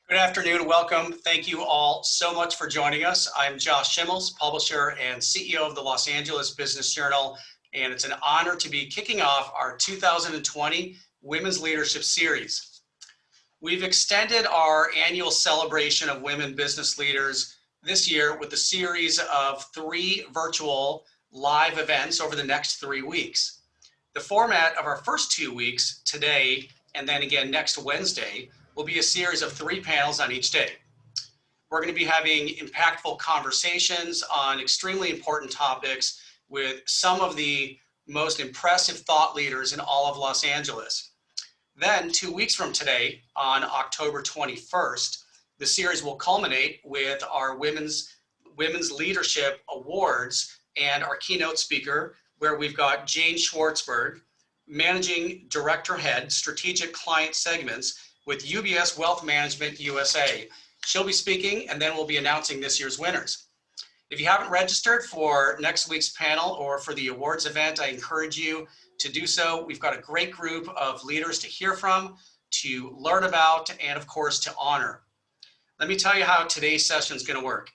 Good afternoon, welcome. Thank you all so much for joining us. I'm Josh Schimmels, publisher and CEO of the Los Angeles Business Journal, and it's an honor to be kicking off our 2020 Women's Leadership Series. We've extended our annual celebration of women business leaders this year with a series of 3 virtual live events over the next 3 weeks. The format of our first 2 weeks, today and then again next Wednesday, will be a series of 3 panels on each day. We're going to be having impactful conversations on extremely important topics with some of the most impressive thought leaders in all of Los Angeles. Then 2 weeks from today, on October 21st, the series will culminate with our Women's Leadership Awards and our keynote speaker, where we've got Jane Schwartzberg, Managing Director Head, Strategic Client Segments, with UBS Wealth Management USA. She'll be speaking, and then we'll be announcing this year's winners. If you haven't registered for next week's panel or for the awards event, I encourage you to do so. We've got a great group of leaders to hear from, to learn about, and of course to honor. Let me tell you how today's session is going to work.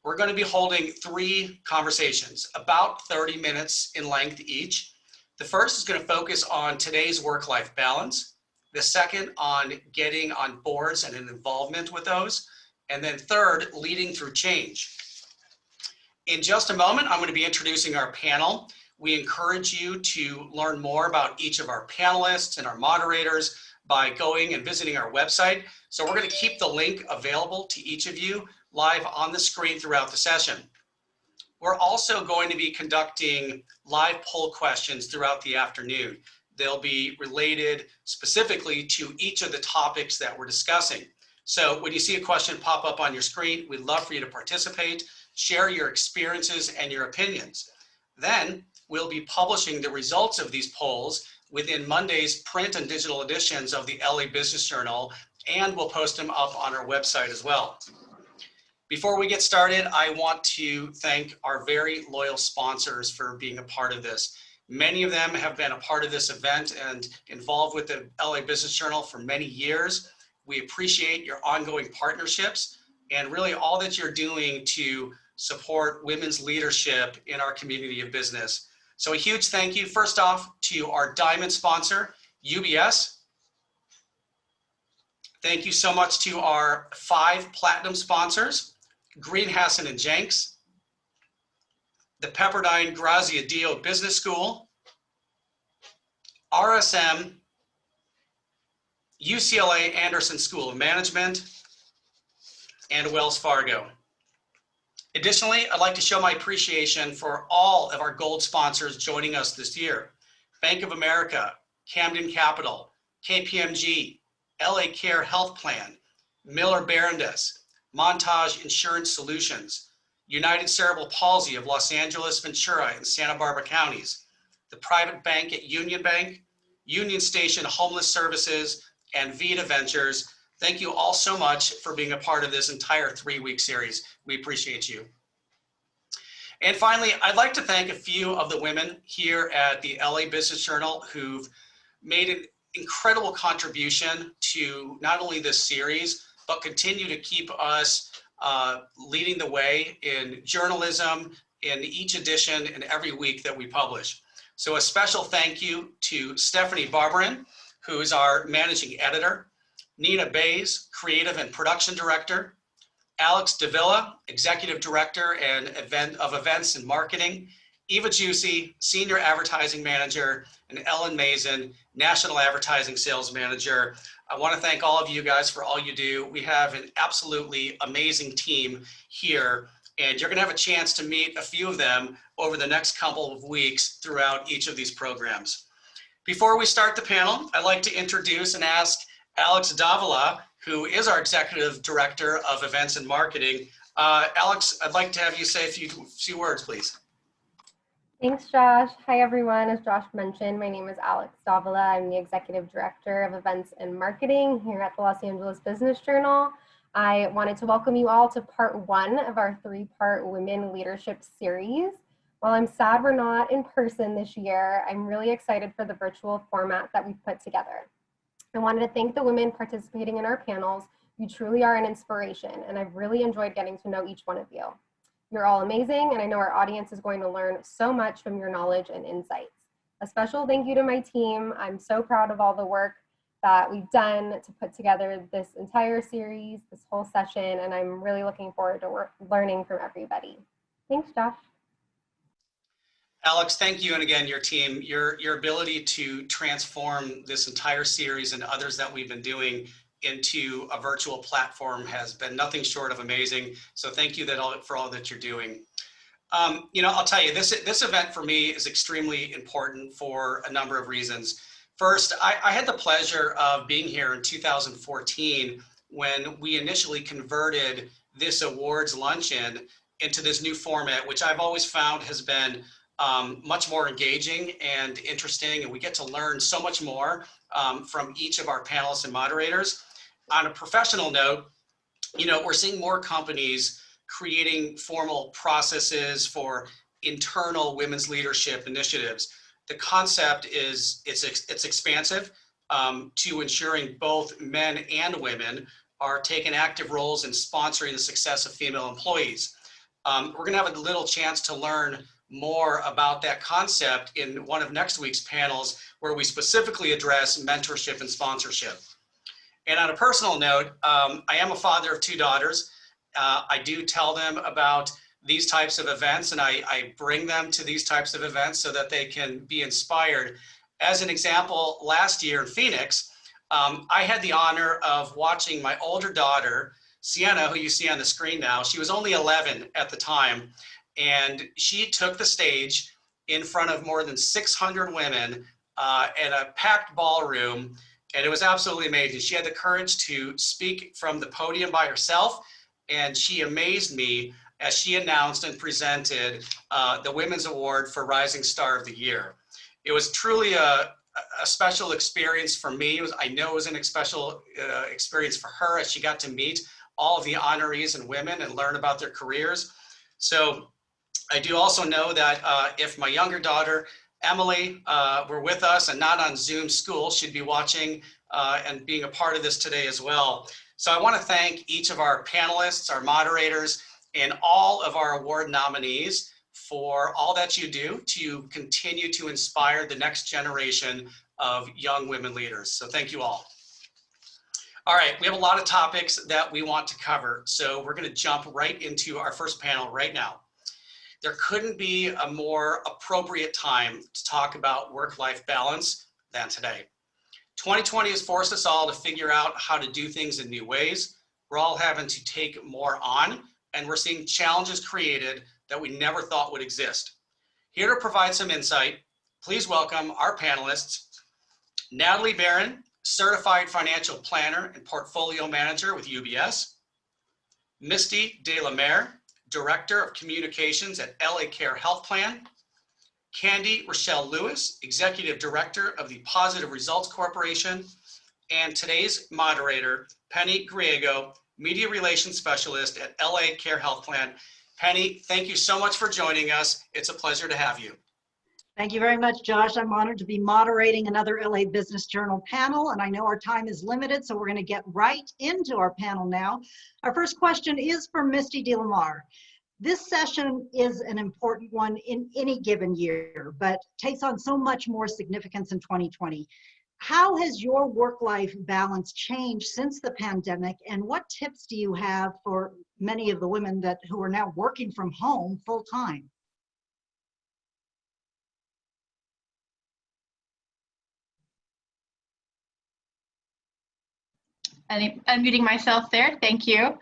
We're going to be holding 3 conversations, about 30 minutes in length each. The first is going to focus on today's work-life balance. The second on getting on boards and an involvement with those. And then third, leading through change. In just a moment, I'm going to be introducing our panel. We encourage you to learn more about each of our panelists and our moderators by going and visiting our website. So we're going to keep the link available to each of you live on the screen throughout the session. We're also going to be conducting live poll questions throughout the afternoon. They'll be related specifically to each of the topics that we're discussing. So when you see a question pop up on your screen, we'd love for you to participate, share your experiences and your opinions. Then we'll be publishing the results of these polls within Monday's print and digital editions of the LA Business Journal, and we'll post them up on our website as well. Before we get started, I want to thank our very loyal sponsors for being a part of this. Many of them have been a part of this event and involved with the LA Business Journal for many years. We appreciate your ongoing partnerships and really all that you're doing to support women's leadership in our community of business. So a huge thank you, first off, to our diamond sponsor, UBS. Thank you so much to our 5 platinum sponsors, Green, Hasson, and Janks, the Pepperdine Graziadio Business School, RSM, UCLA Anderson School of Management, and Wells Fargo. Additionally, I'd like to show my appreciation for all of our gold sponsors joining us this year. Bank of America, Camden Capital, KPMG, LA Care Health Plan, Miller Barrondes, Montage Insurance Solutions, United Cerebral Palsy of Los Angeles, Ventura, and Santa Barbara counties, the private bank at Union Bank, Union Station Homeless Services, and Vita Ventures. Thank you all so much for being a part of this entire 3-week series. We appreciate you. And finally, I'd like to thank a few of the women here at the LA Business Journal who've made an incredible contribution to not only this series, but continue to keep us leading the way in journalism in each edition and every week that we publish. So a special thank you to Stephanie Barbarin, who is our managing editor, Nina Bays, creative and production director, Alex Davila, executive director and events and marketing, Eva Juicy, senior advertising manager, and Ellen Mason, national advertising sales manager. I want to thank all of you guys for all you do. We have an absolutely amazing team here, and you're going to have a chance to meet a few of them over the next couple of weeks throughout each of these programs. Before we start the panel, I'd like to introduce and ask Alex Davila, who is our executive director of events and marketing. Alex, I'd like to have you say a few words, please. Thanks, Josh. Hi, everyone. As Josh mentioned, my name is Alex Davila. I'm the Executive Director of Events and Marketing here at the Los Angeles Business Journal. I wanted to welcome you all to part 1 of our 3-part Women Leadership Series. While I'm sad we're not in person this year, I'm really excited for the virtual format that we've put together. I wanted to thank the women participating in our panels You truly are an inspiration, and I've really enjoyed getting to know each one of you. You're all amazing, and I know our audience is going to learn so much from your knowledge and insights. A special thank you to my team. I'm so proud of all the work that we've done to put together this entire series, this whole session, and I'm really looking forward to learning from everybody. Thanks, Josh. Alex, thank you, and again, your team. Your ability to transform this entire series and others that we've been doing into a virtual platform has been nothing short of amazing. So thank you for all that you're doing. You know, I'll tell you, this event for me is extremely important for a number of reasons. First, I had the pleasure of being here in 2014 when we initially converted this awards luncheon into this new format, which I've always found has been much more engaging and interesting, and we get to learn so much more from each of our panelists and moderators. On a professional note, you know, we're seeing more companies creating formal processes for internal women's leadership initiatives. The concept is it's expansive to ensuring both men and women are taking active roles in sponsoring the success of female employees. We're gonna have a little chance to learn more about that concept in one of next week's panels, where we specifically address mentorship and sponsorship. And on a personal note, I am a father of 2 daughters. I do tell them about these types of events, and I bring them to these types of events so that they can be inspired. As an example, last year in Phoenix, I had the honor of watching my older daughter, Sienna, who you see on the screen now. She was only 11 at the time, and she took the stage in front of more than 600 women at a packed ballroom, and it was absolutely amazing. She had the courage to speak from the podium by herself, and she amazed me as she announced and presented the Women's Award for Rising Star of the Year. It was truly a special experience for me. I know it was a special experience for her as she got to meet all of the honorees and women and learn about their careers. So I do also know that if my younger daughter, Emily, were with us and not on Zoom school, she'd be watching and being a part of this today as well. So I want to thank each of our panelists, our moderators, and all of our award nominees for all that you do to continue to inspire the next generation of young women leaders. So thank you all. All right, we have a lot of topics that we want to cover, so we're going to jump right into our first panel right now. There couldn't be a more appropriate time to talk about work-life balance than today. 2020 has forced us all to figure out how to do things in new ways. We're all having to take more on, and we're seeing challenges created that we never thought would exist. Here to provide some insight, please welcome our panelists, Natalie Barron, Certified Financial Planner and Portfolio Manager with UBS, Misty de Lamare, Director of Communications at LA Care Health Plan, Kandee Rochelle Lewis, Executive Director of the Positive Results Corporation, and today's moderator, Penny Greigo, Media Relations Specialist at LA Care Health Plan. Penny, thank you so much for joining us. It's a pleasure to have you. Thank you very much, Josh. I'm honored to be moderating another LA Business Journal panel, and I know our time is limited, so we're going to get right into our panel now. Our first question is for Misty de Lamare. This session is an important one in any given year, but takes on so much more significance in 2020. How has your work-life balance changed since the pandemic, and what tips do you have for many of the women who are now working from home full-time? Unmuting myself there, thank you.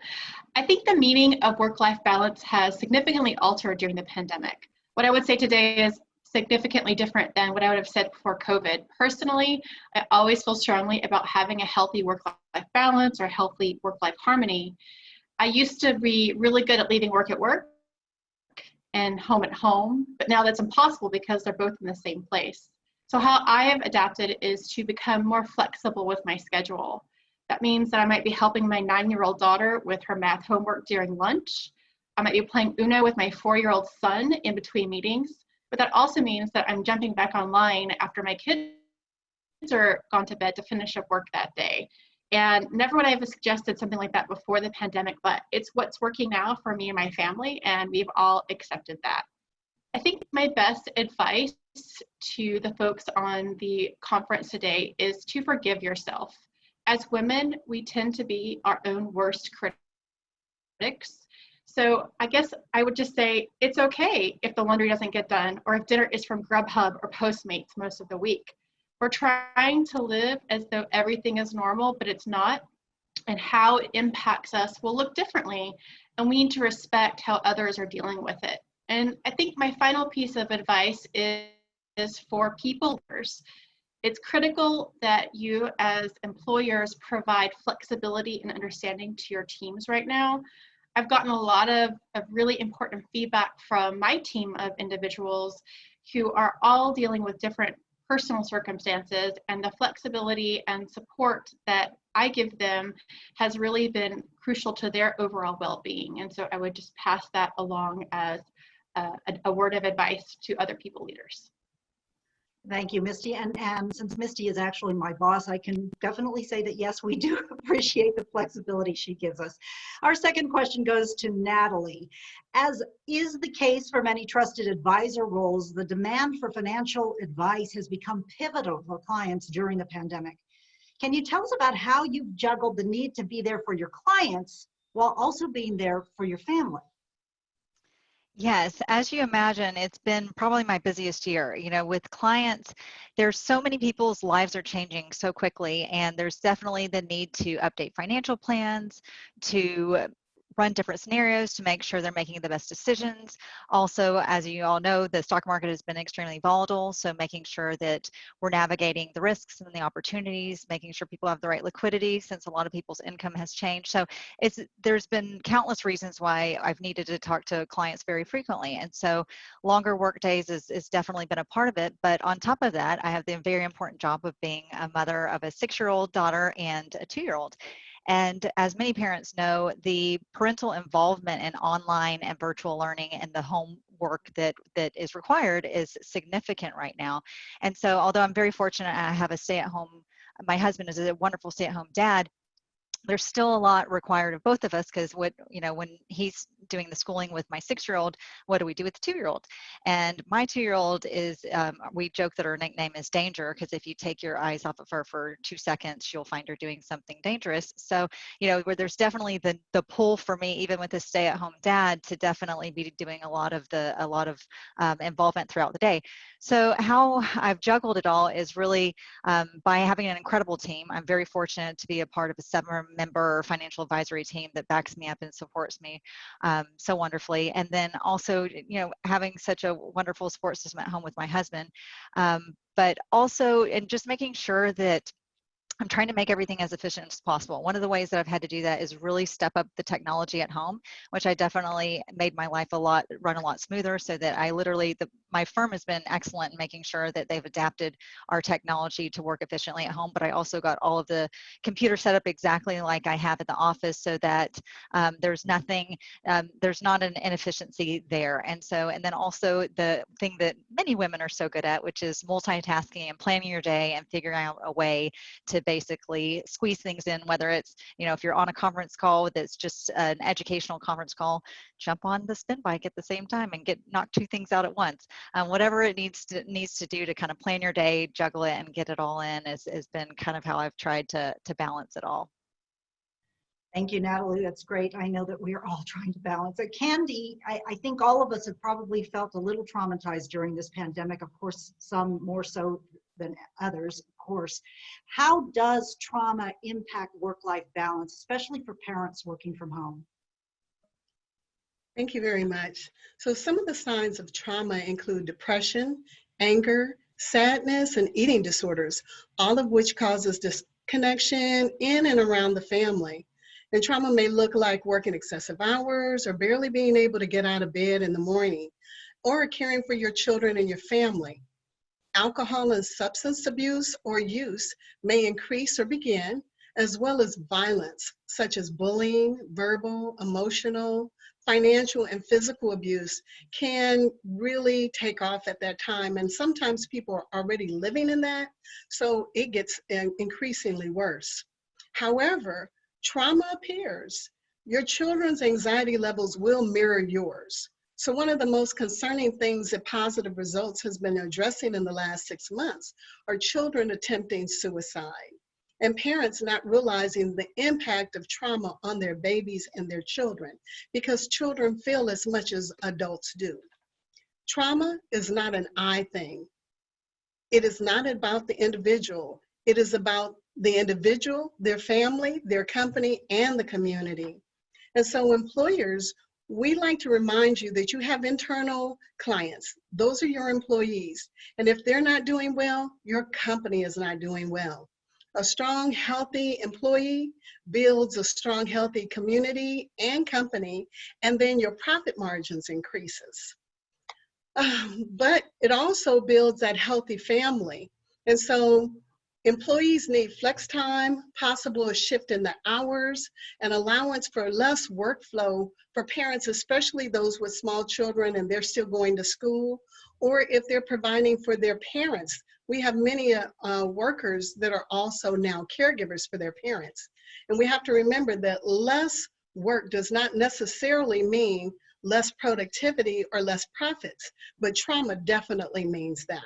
I think the meaning of work-life balance has significantly altered during the pandemic. What I would say today is significantly different than what I would have said before COVID. Personally, I always feel strongly about having a healthy work-life balance or healthy work-life harmony. I used to be really good at leaving work at work and home at home, but now that's impossible because they're both in the same place. So how I have adapted is to become more flexible with my schedule. That means that I might be helping my 9-year-old daughter with her math homework during lunch. I might be playing Uno with my 4-year-old son in between meetings, but that also means that I'm jumping back online after my kids are gone to bed to finish up work that day. And never would I have suggested something like that before the pandemic, but it's what's working now for me and my family, and we've all accepted that. I think my best advice to the folks on the conference today is to forgive yourself. As women, we tend to be our own worst critics. So I guess I would just say it's okay if the laundry doesn't get done, or if dinner is from Grubhub or Postmates most of the week. We're trying to live as though everything is normal, but it's not, and how it impacts us will look differently, and we need to respect how others are dealing with it. And I think my final piece of advice is for people. It's critical that you as employers provide flexibility and understanding to your teams right now. I've gotten a lot of really important feedback from my team of individuals who are all dealing with different personal circumstances, and the flexibility and support that I give them has really been crucial to their overall well-being. And so I would just pass that along as a word of advice to other people leaders. Thank you, Misty. And since Misty is actually my boss, I can definitely say that, yes, we do appreciate the flexibility she gives us. Our second question goes to Natalie. As is the case for many trusted advisor roles, the demand for financial advice has become pivotal for clients during the pandemic. Can you tell us about how you've juggled the need to be there for your clients while also being there for your family? Yes, as you imagine, it's been probably my busiest year. You know, with clients, there's so many people's lives are changing so quickly, and there's definitely the need to update financial plans, to run different scenarios to make sure they're making the best decisions. Also, as you all know, the stock market has been extremely volatile, so making sure that we're navigating the risks and the opportunities, making sure people have the right liquidity since a lot of people's income has changed. So there's been countless reasons why I've needed to talk to clients very frequently. And so longer work days is definitely been a part of it. But on top of that, I have the very important job of being a mother of a 6-year-old daughter and a 2-year-old. And as many parents know, the parental involvement in online and virtual learning and the homework that is required is significant right now. And so although I'm very fortunate, I have a stay-at-home, my husband is a wonderful stay-at-home dad, there's still a lot required of both of us, because when he's doing the schooling with my 6-year-old, what do we do with the 2-year-old? And my 2-year-old is, we joke that her nickname is Danger, because if you take your eyes off of her for 2 seconds, you'll find her doing something dangerous. So, where there's definitely the pull for me, even with a stay-at-home dad, to definitely be doing a lot of involvement throughout the day. So how I've juggled it all is really by having an incredible team. I'm very fortunate to be a part of a 7-member financial advisory team that backs me up and supports me so wonderfully. And then also, having such a wonderful support system at home with my husband, but also, and just making sure that I'm trying to make everything as efficient as possible. One of the ways that I've had to do that is really step up the technology at home, which I definitely made my life run a lot smoother, so that I literally, my firm has been excellent in making sure that they've adapted our technology to work efficiently at home, but I also got all of the computer set up exactly like I have at the office, so that there's nothing, there's not an inefficiency there. And then also the thing that many women are so good at, which is multitasking and planning your day and figuring out a way to basically squeeze things in, whether it's, if you're on a conference call that's just an educational conference call, jump on the spin bike at the same time and knock 2 things out at once. Whatever it needs to do to kind of plan your day, juggle it, and get it all in has been kind of how I've tried to balance it all. Thank you, Natalie. That's great. I know that we are all trying to balance it. Kandee, I think all of us have probably felt a little traumatized during this pandemic. Of course, some more so than others, of course. How does trauma impact work-life balance, especially for parents working from home? Thank you very much. So some of the signs of trauma include depression, anger, sadness, and eating disorders, all of which causes disconnection in and around the family. And trauma may look like working excessive hours, or barely being able to get out of bed in the morning, or caring for your children and your family. Alcohol and substance abuse or use may increase or begin, as well as violence, such as bullying, verbal, emotional, financial, and physical abuse can really take off at that time. And sometimes people are already living in that, so it gets increasingly worse. However, trauma appears. Your children's anxiety levels will mirror yours. So one of the most concerning things that Positive Results has been addressing in the last 6 months are children attempting suicide and parents not realizing the impact of trauma on their babies and their children, because children feel as much as adults do. Trauma is not an I thing. It is not about the individual. It is about the individual, their family, their company, and the community. And so employers, we like to remind you that you have internal clients. Those are your employees. And if they're not doing well, your company is not doing well. A strong, healthy employee builds a strong, healthy community and company, and then your profit margins increases. But it also builds that healthy family. And so employees need flex time, possible a shift in the hours, and allowance for less workflow for parents, especially those with small children and they're still going to school, or if they're providing for their parents. We have many workers that are also now caregivers for their parents. And we have to remember that less work does not necessarily mean less productivity or less profits, but trauma definitely means that.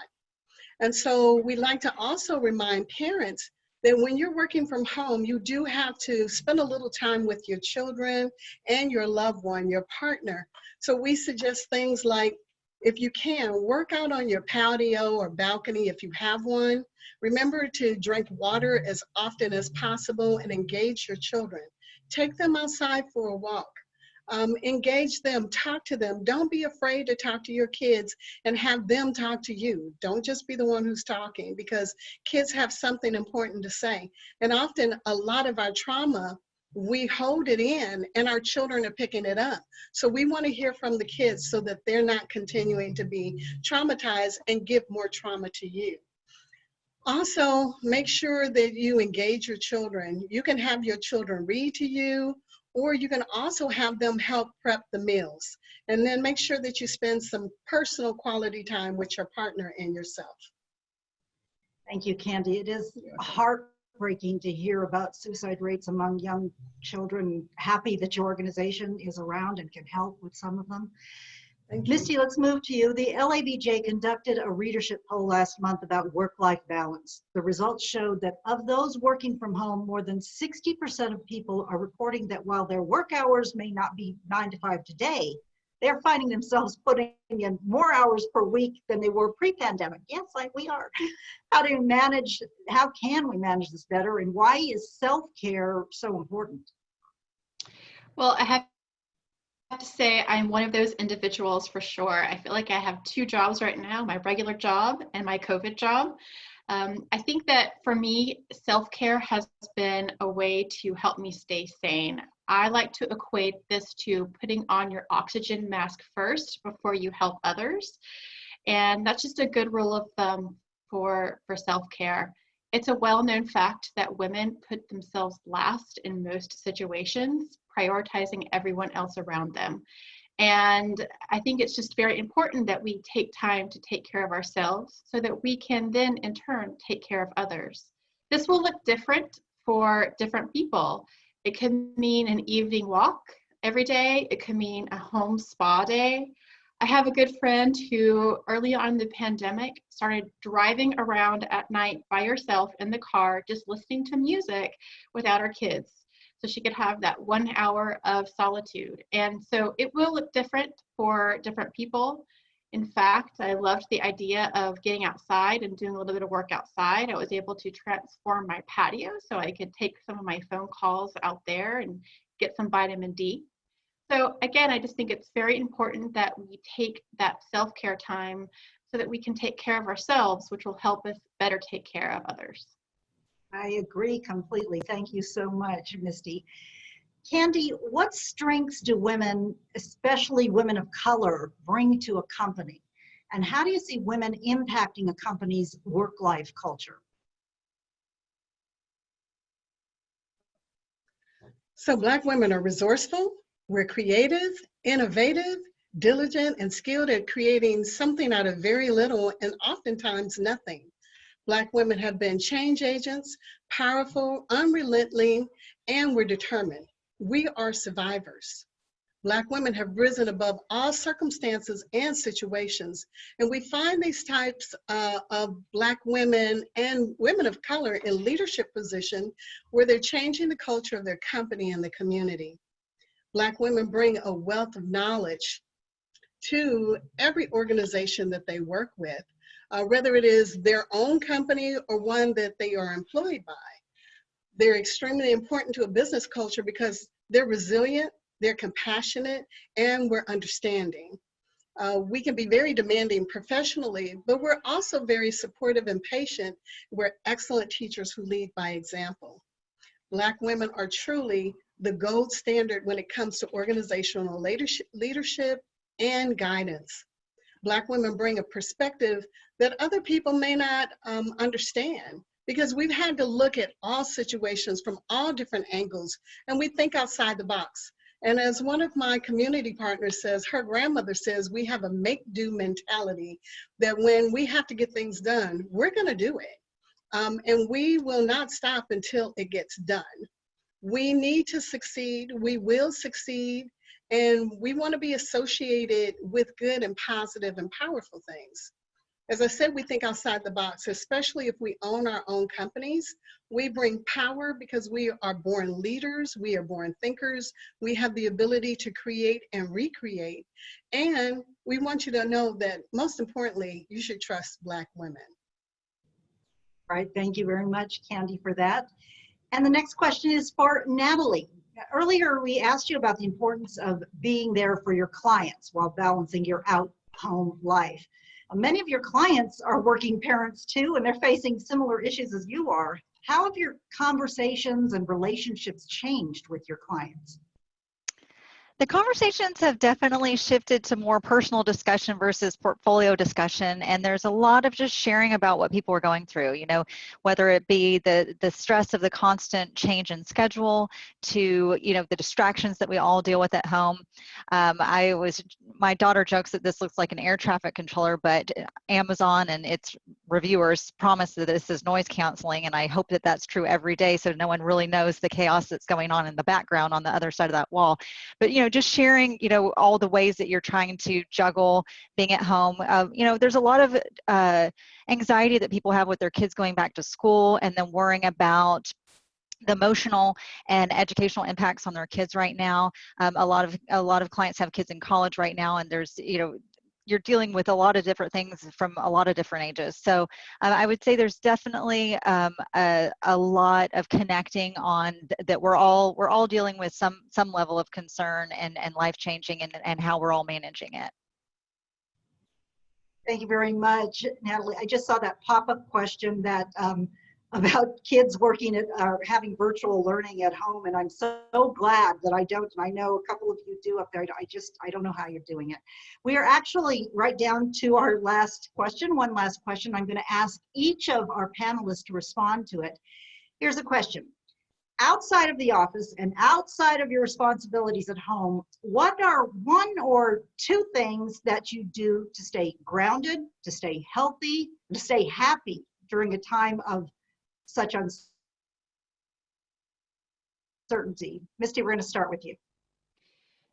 And so we like to also remind parents that when you're working from home, you do have to spend a little time with your children and your loved one, your partner. So we suggest things like, if you can, work out on your patio or balcony if you have one. Remember to drink water as often as possible and engage your children. Take them outside for a walk. Engage them, talk to them. Don't be afraid to talk to your kids and have them talk to you. Don't just be the one who's talking, because kids have something important to say. And often a lot of our trauma, we hold it in and our children are picking it up. So we want to hear from the kids so that they're not continuing to be traumatized and give more trauma to you. Also, make sure that you engage your children. You can have your children read to you, or you can also have them help prep the meals. And then make sure that you spend some personal quality time with your partner and yourself. Thank you, Kandee. It is heartbreaking to hear about suicide rates among young children. Happy that your organization is around and can help with some of them. Misty, let's move to you. The LABJ conducted a readership poll last month about work-life balance. The results showed that of those working from home, more than 60% of people are reporting that while their work hours may not be 9 to 5 today, they're finding themselves putting in more hours per week than they were pre-pandemic. Yes, like we are. How can we manage this better, and why is self-care so important? Well, I have to say I'm one of those individuals for sure. I feel like I have 2 jobs right now, my regular job and my COVID job. I think that for me, self-care has been a way to help me stay sane. I like to equate this to putting on your oxygen mask first before you help others. And that's just a good rule of thumb for self-care. It's a well-known fact that women put themselves last in most situations, prioritizing everyone else around them. And I think it's just very important that we take time to take care of ourselves so that we can then in turn take care of others. This will look different for different people. It can mean an evening walk every day. It can mean a home spa day. I have a good friend who early on in the pandemic started driving around at night by herself in the car, just listening to music without her kids, so she could have that 1 hour of solitude. And so it will look different for different people. In fact, I loved the idea of getting outside and doing a little bit of work outside. I was able to transform my patio so I could take some of my phone calls out there and get some vitamin D. So again, I just think it's very important that we take that self-care time so that we can take care of ourselves, which will help us better take care of others. I agree completely. Thank you so much, Misty. Kandee, what strengths do women, especially women of color, bring to a company? And how do you see women impacting a company's work-life culture? So Black women are resourceful, we're creative, innovative, diligent, and skilled at creating something out of very little and oftentimes nothing. Black women have been change agents, powerful, unrelenting, and we're determined. We are survivors. Black women have risen above all circumstances and situations. And we find these types of Black women and women of color in leadership position where they're changing the culture of their company and the community. Black women bring a wealth of knowledge to every organization that they work with, whether it is their own company or one that they are employed by. They're extremely important to a business culture because they're resilient, they're compassionate, and we're understanding. We can be very demanding professionally, but we're also very supportive and patient. We're excellent teachers who lead by example. Black women are truly the gold standard when it comes to organizational leadership and guidance. Black women bring a perspective that other people may not understand, because we've had to look at all situations from all different angles, and we think outside the box. And as one of my community partners says, her grandmother says, we have a make-do mentality, that when we have to get things done, we're gonna do it. And we will not stop until it gets done. We need to succeed, we will succeed, and we wanna be associated with good and positive and powerful things. As I said, we think outside the box, especially if we own our own companies. We bring power because we are born leaders, we are born thinkers, we have the ability to create and recreate. And we want you to know that, most importantly, you should trust Black women. All right, thank you very much, Kandee, for that. And the next question is for Natalie. Earlier, we asked you about the importance of being there for your clients while balancing your out-home life. Many of your clients are working parents too, and they're facing similar issues as you are. How have your conversations and relationships changed with your clients? The conversations have definitely shifted to more personal discussion versus portfolio discussion, and there's a lot of just sharing about what people are going through, you know, whether it be the stress of the constant change in schedule to, you know, the distractions that we all deal with at home. My daughter jokes that this looks like an air traffic controller, but Amazon and its reviewers promise that this is noise canceling, and I hope that that's true every day so no one really knows the chaos that's going on in the background on the other side of that wall. But, you know, just sharing, you know, all the ways that you're trying to juggle being at home. You know, there's a lot of anxiety that people have with their kids going back to school and then worrying about the emotional and educational impacts on their kids right now. A lot of clients have kids in college right now, and there's, you know, you're dealing with a lot of different things from a lot of different ages. So I would say there's definitely a lot of connecting on that we're all dealing with some level of concern and life changing and how we're all managing it. Thank you very much, Natalie. I just saw that pop-up question that about kids working at having virtual learning at home, and I'm so glad that I don't. And I know a couple of you do up there. I don't know how you're doing it. We are actually right down to our last question. One last question. I'm going to ask each of our panelists to respond to it. Here's a question. Outside of the office and outside of your responsibilities at home, what are one or two things that you do to stay grounded, to stay healthy, to stay happy during a time of such uncertainty? Misty, we're going to start with you.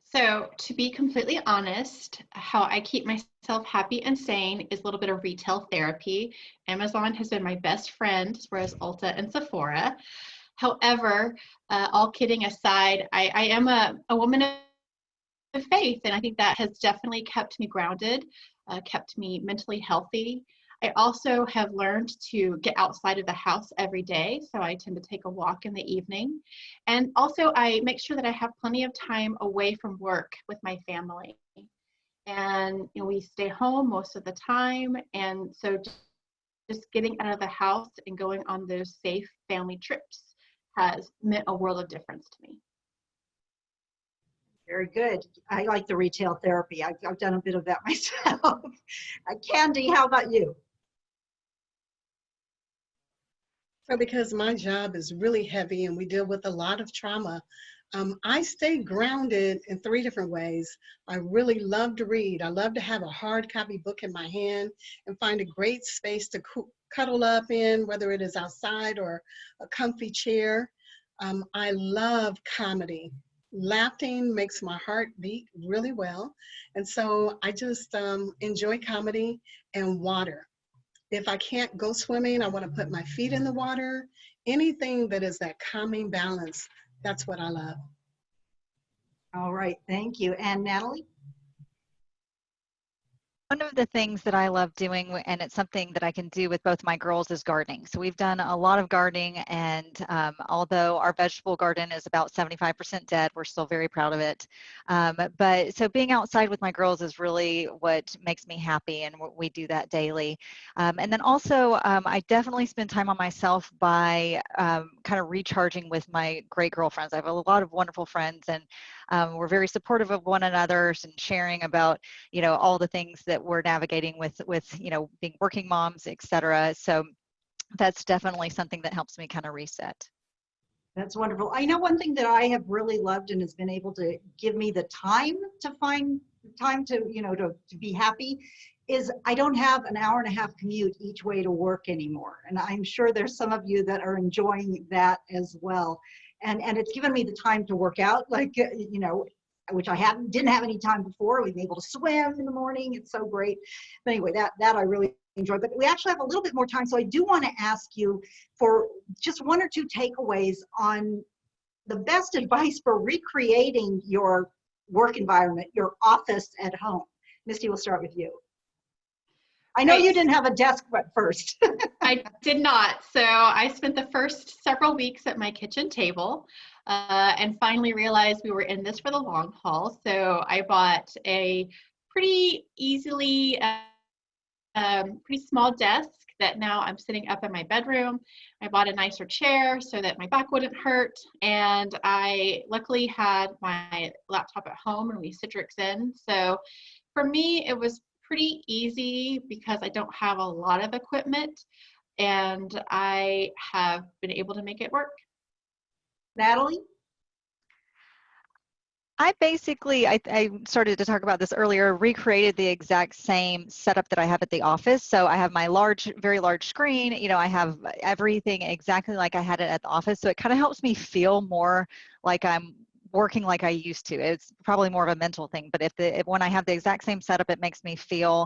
So to be completely honest, how I keep myself happy and sane is a little bit of retail therapy. Amazon has been my best friend, whereas Ulta and Sephora. However, all kidding aside, I am a woman of faith, and I think that has definitely kept me grounded, kept me mentally healthy. I also have learned to get outside of the house every day, so I tend to take a walk in the evening. And also I make sure that I have plenty of time away from work with my family. And you know, we stay home most of the time, and so just getting out of the house and going on those safe family trips has meant a world of difference to me. Very good. I like the retail therapy. I've done a bit of that myself. Kandee, how about you? So because my job is really heavy and we deal with a lot of trauma, I stay grounded in 3 different ways. I really love to read. I love to have a hard copy book in my hand and find a great space to cuddle up in, whether it is outside or a comfy chair. I love comedy. Laughing makes my heart beat really well. And so I just enjoy comedy and water. If I can't go swimming, I want to put my feet in the water. Anything that is that calming balance, that's what I love. All right, thank you. And Natalie? One of the things that I love doing, and it's something that I can do with both my girls, is gardening. So we've done a lot of gardening, and although our vegetable garden is about 75% dead, we're still very proud of it. But so being outside with my girls is really what makes me happy, and we do that daily. And then also, I definitely spend time on myself by kind of recharging with my great girlfriends. I have a lot of wonderful friends, and we're very supportive of one another and sharing about, you know, all the things that we're navigating with, you know, being working moms, et cetera. So that's definitely something that helps me kind of reset. That's wonderful. I know one thing that I have really loved and has been able to give me the time to find time to, you know, to be happy is I don't have an hour and a half commute each way to work anymore. And I'm sure there's some of you that are enjoying that as well. And it's given me the time to work out, like, you know, which I didn't have any time before. We've been able to swim in the morning. It's so great. But anyway, that I really enjoy. But we actually have a little bit more time. So I do want to ask you for just one or two takeaways on the best advice for recreating your work environment, your office at home. Misty, we'll start with you. I know you didn't have a desk at first. I did not. So I spent the first several weeks at my kitchen table and finally realized we were in this for the long haul. So I bought a pretty easily, pretty small desk that now I'm sitting up in my bedroom. I bought a nicer chair so that my back wouldn't hurt. And I luckily had my laptop at home and we Citrix in. So for me, it was pretty easy because I don't have a lot of equipment and I have been able to make it work. Natalie? I basically, I started to talk about this earlier, recreated the exact same setup that I have at the office. So I have my very large screen, you know, I have everything exactly like I had it at the office. So it kind of helps me feel more like I'm working like I used to. It's probably more of a mental thing, but when I have the exact same setup, it makes me feel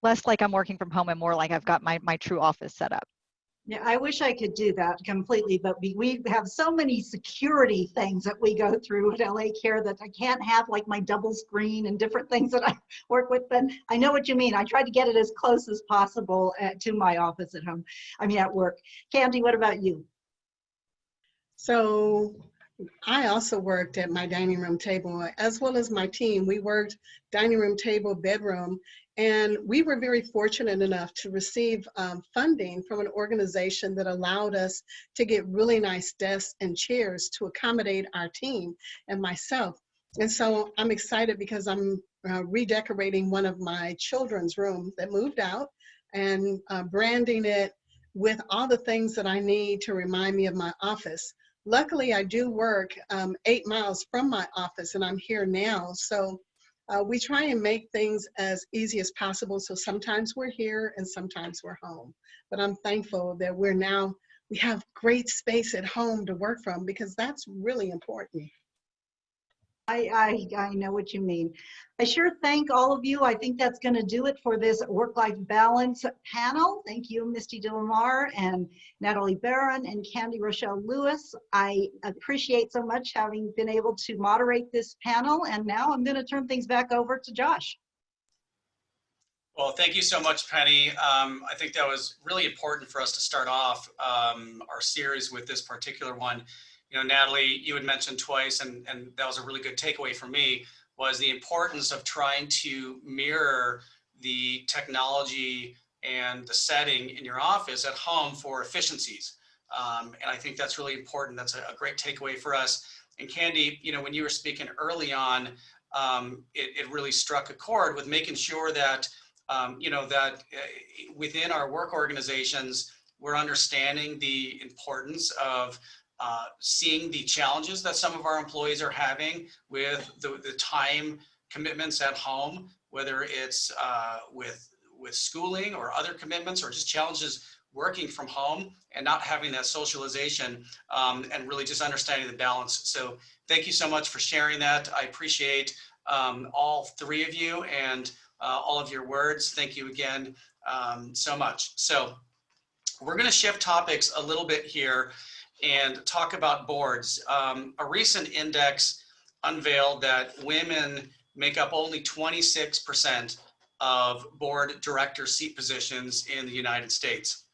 less like I'm working from home and more like I've got my true office set up. Yeah, I wish I could do that completely, but we have so many security things that we go through at LA Care that I can't have like my double screen and different things that I work with. But I know what you mean. I try to get it as close as possible to my office at home. I mean, at work. Kandee, what about you? So I also worked at my dining room table, as well as my team. We worked dining room table, bedroom, and we were very fortunate enough to receive funding from an organization that allowed us to get really nice desks and chairs to accommodate our team and myself. And so I'm excited because I'm redecorating one of my children's rooms that moved out and branding it with all the things that I need to remind me of my office. Luckily, I do work 8 miles from my office, and I'm here now. So we try and make things as easy as possible. So sometimes we're here and sometimes we're home. But I'm thankful that we have great space at home to work from, because that's really important. I know what you mean. I sure thank all of you. I think that's going to do it for this work-life balance panel. Thank you, Misty DeLamare and Natalie Barron and Kandee Rochelle Lewis. I appreciate so much having been able to moderate this panel. And now I'm going to turn things back over to Josh. Well, thank you so much, Penny. I think that was really important for us to start off our series with this particular one. You know, Natalie, you had mentioned twice, and that was a really good takeaway for me, was the importance of trying to mirror the technology and the setting in your office at home for efficiencies. And I think that's really important. That's a great takeaway for us. And Kandee, you know, when you were speaking early on, it really struck a chord with making sure that, you know, that within our work organizations, we're understanding the importance of seeing the challenges that some of our employees are having with the time commitments at home, whether it's with with schooling or other commitments, or just challenges working from home and not having that socialization, and really just understanding the balance. So thank you so much for sharing that. I appreciate all three of you and all of your words. Thank you again so much. So we're going to shift topics a little bit here and talk about boards. A recent index unveiled that women make up only 26% of board director seat positions in the United States.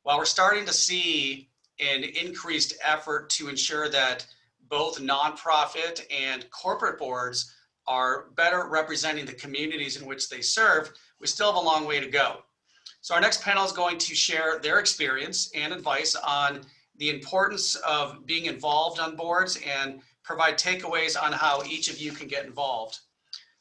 While we're starting to see an increased effort to ensure that both nonprofit and corporate boards are better representing the communities in which they serve, we still have a long way to go. So our next panel is going to share their experience and advice on the importance of being involved on boards and provide takeaways on how each of you can get involved.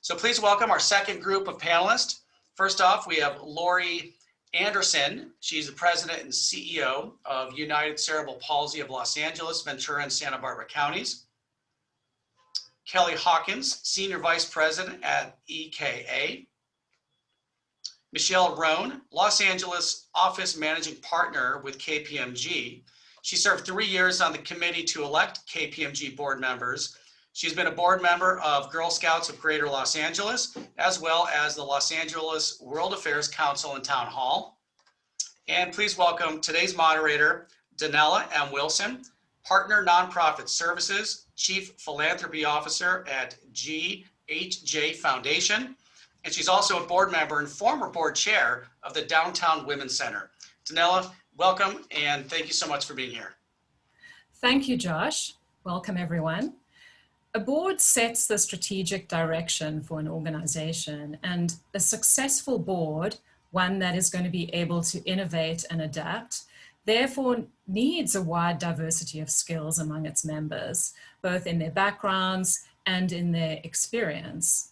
So please welcome our second group of panelists. First off, we have Lori Anderson. She's the president and CEO of United Cerebral Palsy of Los Angeles, Ventura, and Santa Barbara counties. Kellie Hawkins, senior vice president at EKA. Michelle Wroan, Los Angeles office managing partner with KPMG. She served 3 years on the committee to elect KPMG board members. She's been a board member of Girl Scouts of Greater Los Angeles, as well as the Los Angeles World Affairs Council and Town Hall. And please welcome today's moderator, Donella M. Wilson, partner nonprofit services, chief philanthropy officer at GHJ Foundation. And she's also a board member and former board chair of the Downtown Women's Center. Donella, welcome, and thank you so much for being here. Thank you, Josh. Welcome, everyone. A board sets the strategic direction for an organization, and a successful board, one that is going to be able to innovate and adapt, therefore needs a wide diversity of skills among its members, both in their backgrounds and in their experience.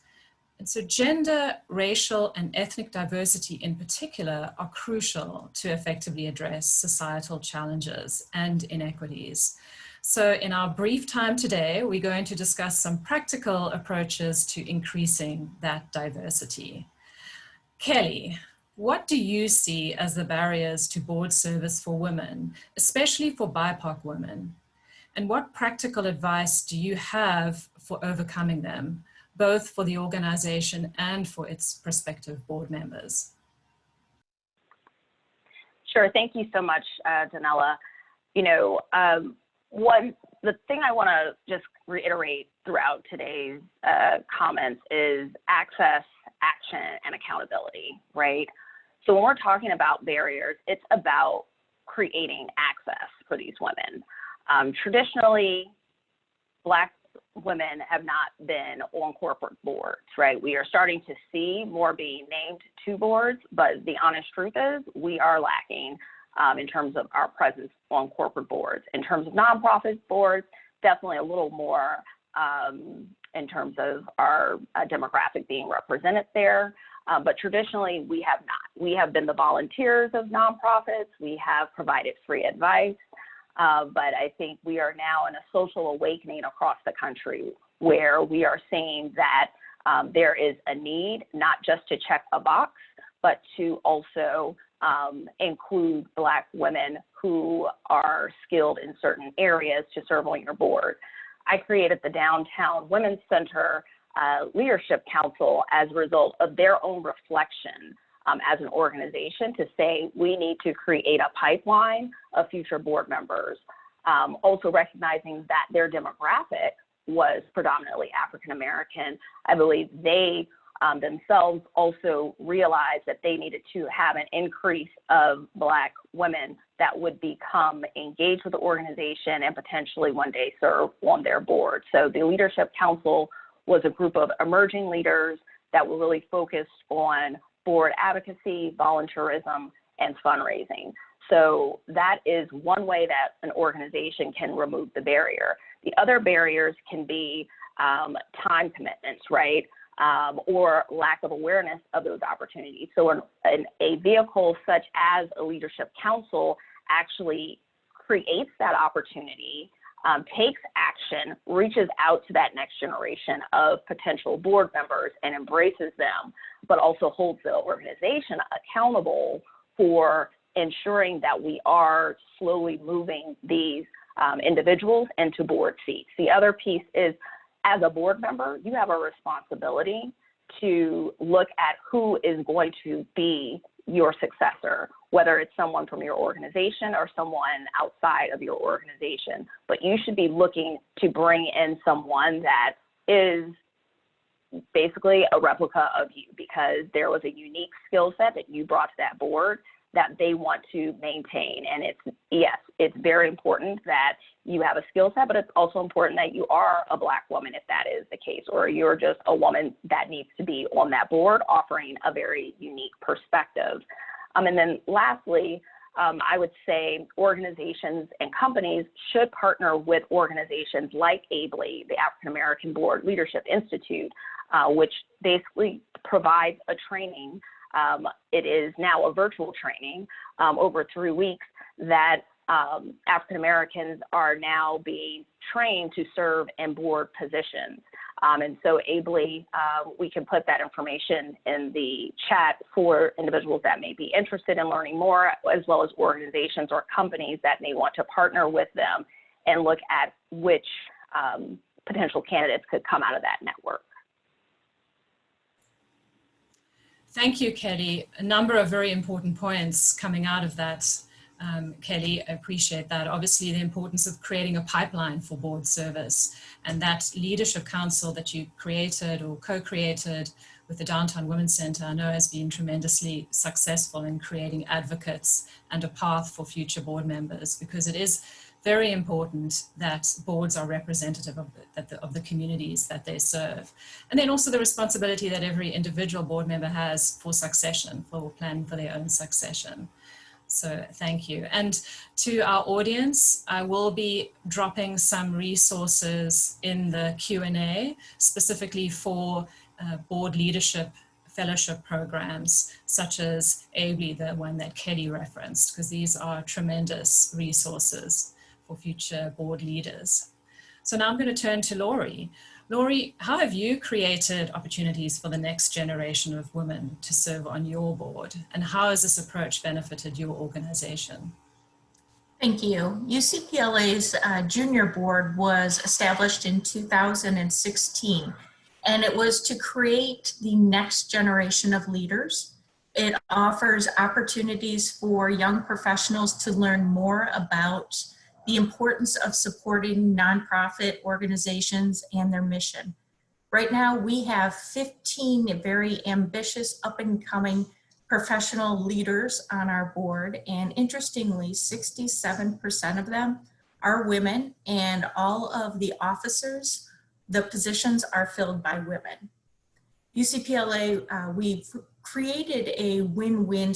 And so gender, racial, and ethnic diversity in particular are crucial to effectively address societal challenges and inequities. So in our brief time today, we're going to discuss some practical approaches to increasing that diversity. Kellie, what do you see as the barriers to board service for women, especially for BIPOC women? And what practical advice do you have for overcoming them, both for the organization and for its prospective board members? Sure, thank you so much, Donella. You know, the thing I want to just reiterate throughout today's comments is access, action, and accountability, right? So when we're talking about barriers, it's about creating access for these women. Traditionally, Black women have not been on corporate boards, right? We are starting to see more being named to boards, but the honest truth is we are lacking in terms of our presence on corporate boards. In terms of nonprofit boards, definitely a little more in terms of our demographic being represented there. But traditionally, we have not. We have been the volunteers of nonprofits. We have provided free advice. But I think we are now in a social awakening across the country where we are seeing that there is a need not just to check a box, but to also include Black women who are skilled in certain areas to serve on your board. I created the Downtown Women's Center Leadership Council as a result of their own reflection as an organization to say we need to create a pipeline of future board members. Also recognizing that their demographic was predominantly African American, I believe they themselves also realized that they needed to have an increase of Black women that would become engaged with the organization and potentially one day serve on their board. So the Leadership Council was a group of emerging leaders that were really focused on board advocacy, volunteerism, and fundraising. So that is one way that an organization can remove the barrier. The other barriers can be time commitments, right? Or lack of awareness of those opportunities. So a vehicle such as a leadership council actually creates that opportunity takes action, reaches out to that next generation of potential board members and embraces them, but also holds the organization accountable for ensuring that we are slowly moving these individuals into board seats. The other piece is, as a board member, you have a responsibility to look at who is going to be your successor, whether it's someone from your organization or someone outside of your organization. But you should be looking to bring in someone that is basically a replica of you, because there was a unique skill set that you brought to that board that they want to maintain. And it's very important that you have a skill set, but it's also important that you are a Black woman, if that is the case, or you're just a woman that needs to be on that board offering a very unique perspective. And then lastly, I would say organizations and companies should partner with organizations like ABLE, the African American Board Leadership Institute, which basically provides a training. It is now a virtual training over 3 weeks that African Americans are now being trained to serve in board positions. And so ABLE, we can put that information in the chat for individuals that may be interested in learning more, as well as organizations or companies that may want to partner with them and look at which potential candidates could come out of that network. Thank you, Kelly. A number of very important points coming out of that, Kelly. I appreciate that. Obviously, the importance of creating a pipeline for board service, and that leadership council that you created or co-created with the Downtown Women's Center, I know has been tremendously successful in creating advocates and a path for future board members, because it is very important that boards are representative of the communities that they serve. And then also the responsibility that every individual board member has for succession, for planning for their own succession. So thank you. And to our audience, I will be dropping some resources in the Q&A specifically for board leadership fellowship programs, such as ABLE, the one that Kelly referenced, because these are tremendous resources for future board leaders. So now I'm going to turn to Laurie. Laurie, how have you created opportunities for the next generation of women to serve on your board? And how has this approach benefited your organization? Thank you. UCPLA's junior board was established in 2016, and it was to create the next generation of leaders. It offers opportunities for young professionals to learn more about the importance of supporting nonprofit organizations and their mission. Right now, we have 15 very ambitious up-and-coming professional leaders on our board, and interestingly, 67% of them are women, and all of the officers, the positions are filled by women. UCPLA, we've created a win-win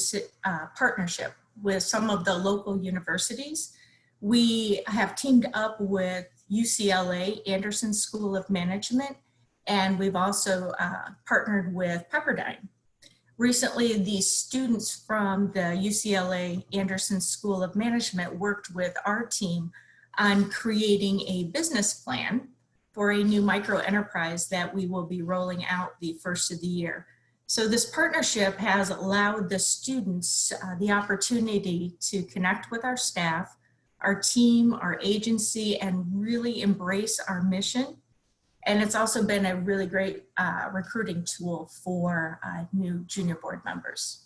partnership with some of the local universities. We have teamed up with UCLA, Anderson School of Management, and we've also partnered with Pepperdine. Recently, the students from the UCLA Anderson School of Management worked with our team on creating a business plan for a new micro enterprise that we will be rolling out the first of the year. So this partnership has allowed the students the opportunity to connect with our staff, our team, our agency, and really embrace our mission. And it's also been a really great recruiting tool for new junior board members.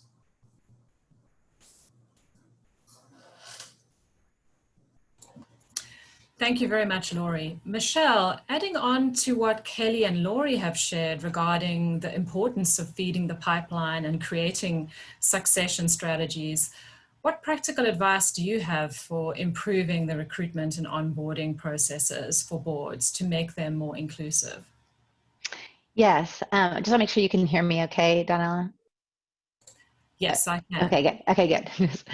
Thank you very much, Laurie. Michelle, adding on to what Kelly and Laurie have shared regarding the importance of feeding the pipeline and creating succession strategies, what practical advice do you have for improving the recruitment and onboarding processes for boards to make them more inclusive? Yes, just want to make sure you can hear me okay, Donella? Yes, I can. Okay, good. Okay, good. Just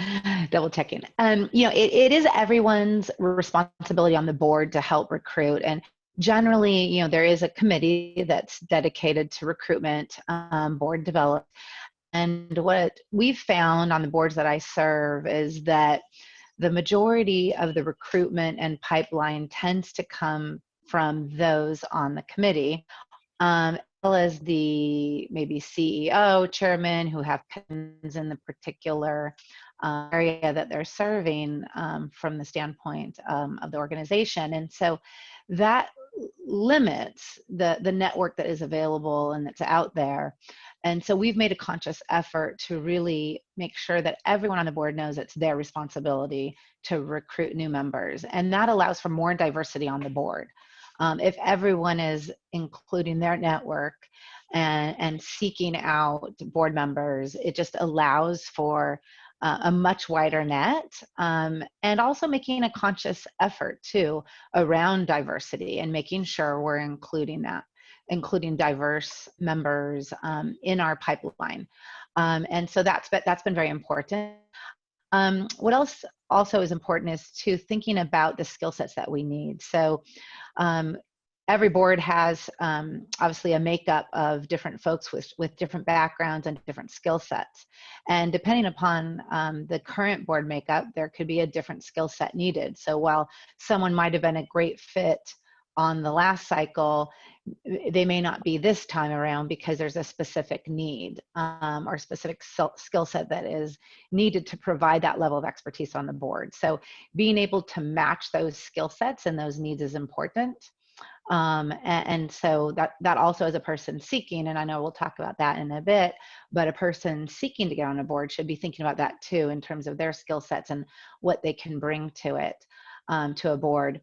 double checking. You know, it is everyone's responsibility on the board to help recruit. And generally, you know, there is a committee that's dedicated to recruitment, board development. And what we've found on the boards that I serve is that the majority of the recruitment and pipeline tends to come from those on the committee, as well as the maybe CEO, chairman who have pins in the particular area that they're serving from the standpoint of the organization. And so that limits the network that is available and that's out there. And so we've made a conscious effort to really make sure that everyone on the board knows it's their responsibility to recruit new members. And that allows for more diversity on the board. If everyone is including their network and seeking out board members, it just allows for a much wider net, and also making a conscious effort too around diversity and making sure we're including diverse members in our pipeline. And so that's been very important. What else also is important is to thinking about the skill sets that we need. So every board has obviously a makeup of different folks with different backgrounds and different skill sets. And depending upon the current board makeup, there could be a different skill set needed. So while someone might have been a great fit on the last cycle, they may not be this time around because there's a specific need or specific skill set that is needed to provide that level of expertise on the board. So being able to match those skill sets and those needs is important. And so that also as a person seeking, and I know we'll talk about that in a bit, but a person seeking to get on a board should be thinking about that too in terms of their skill sets and what they can bring to it, to a board.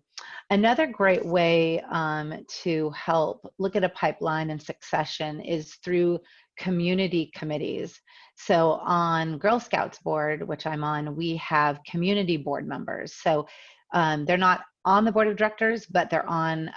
Another great way to help look at a pipeline and succession is through community committees. So on Girl Scouts board, which I'm on, we have community board members. So they're not on the board of directors, but they're on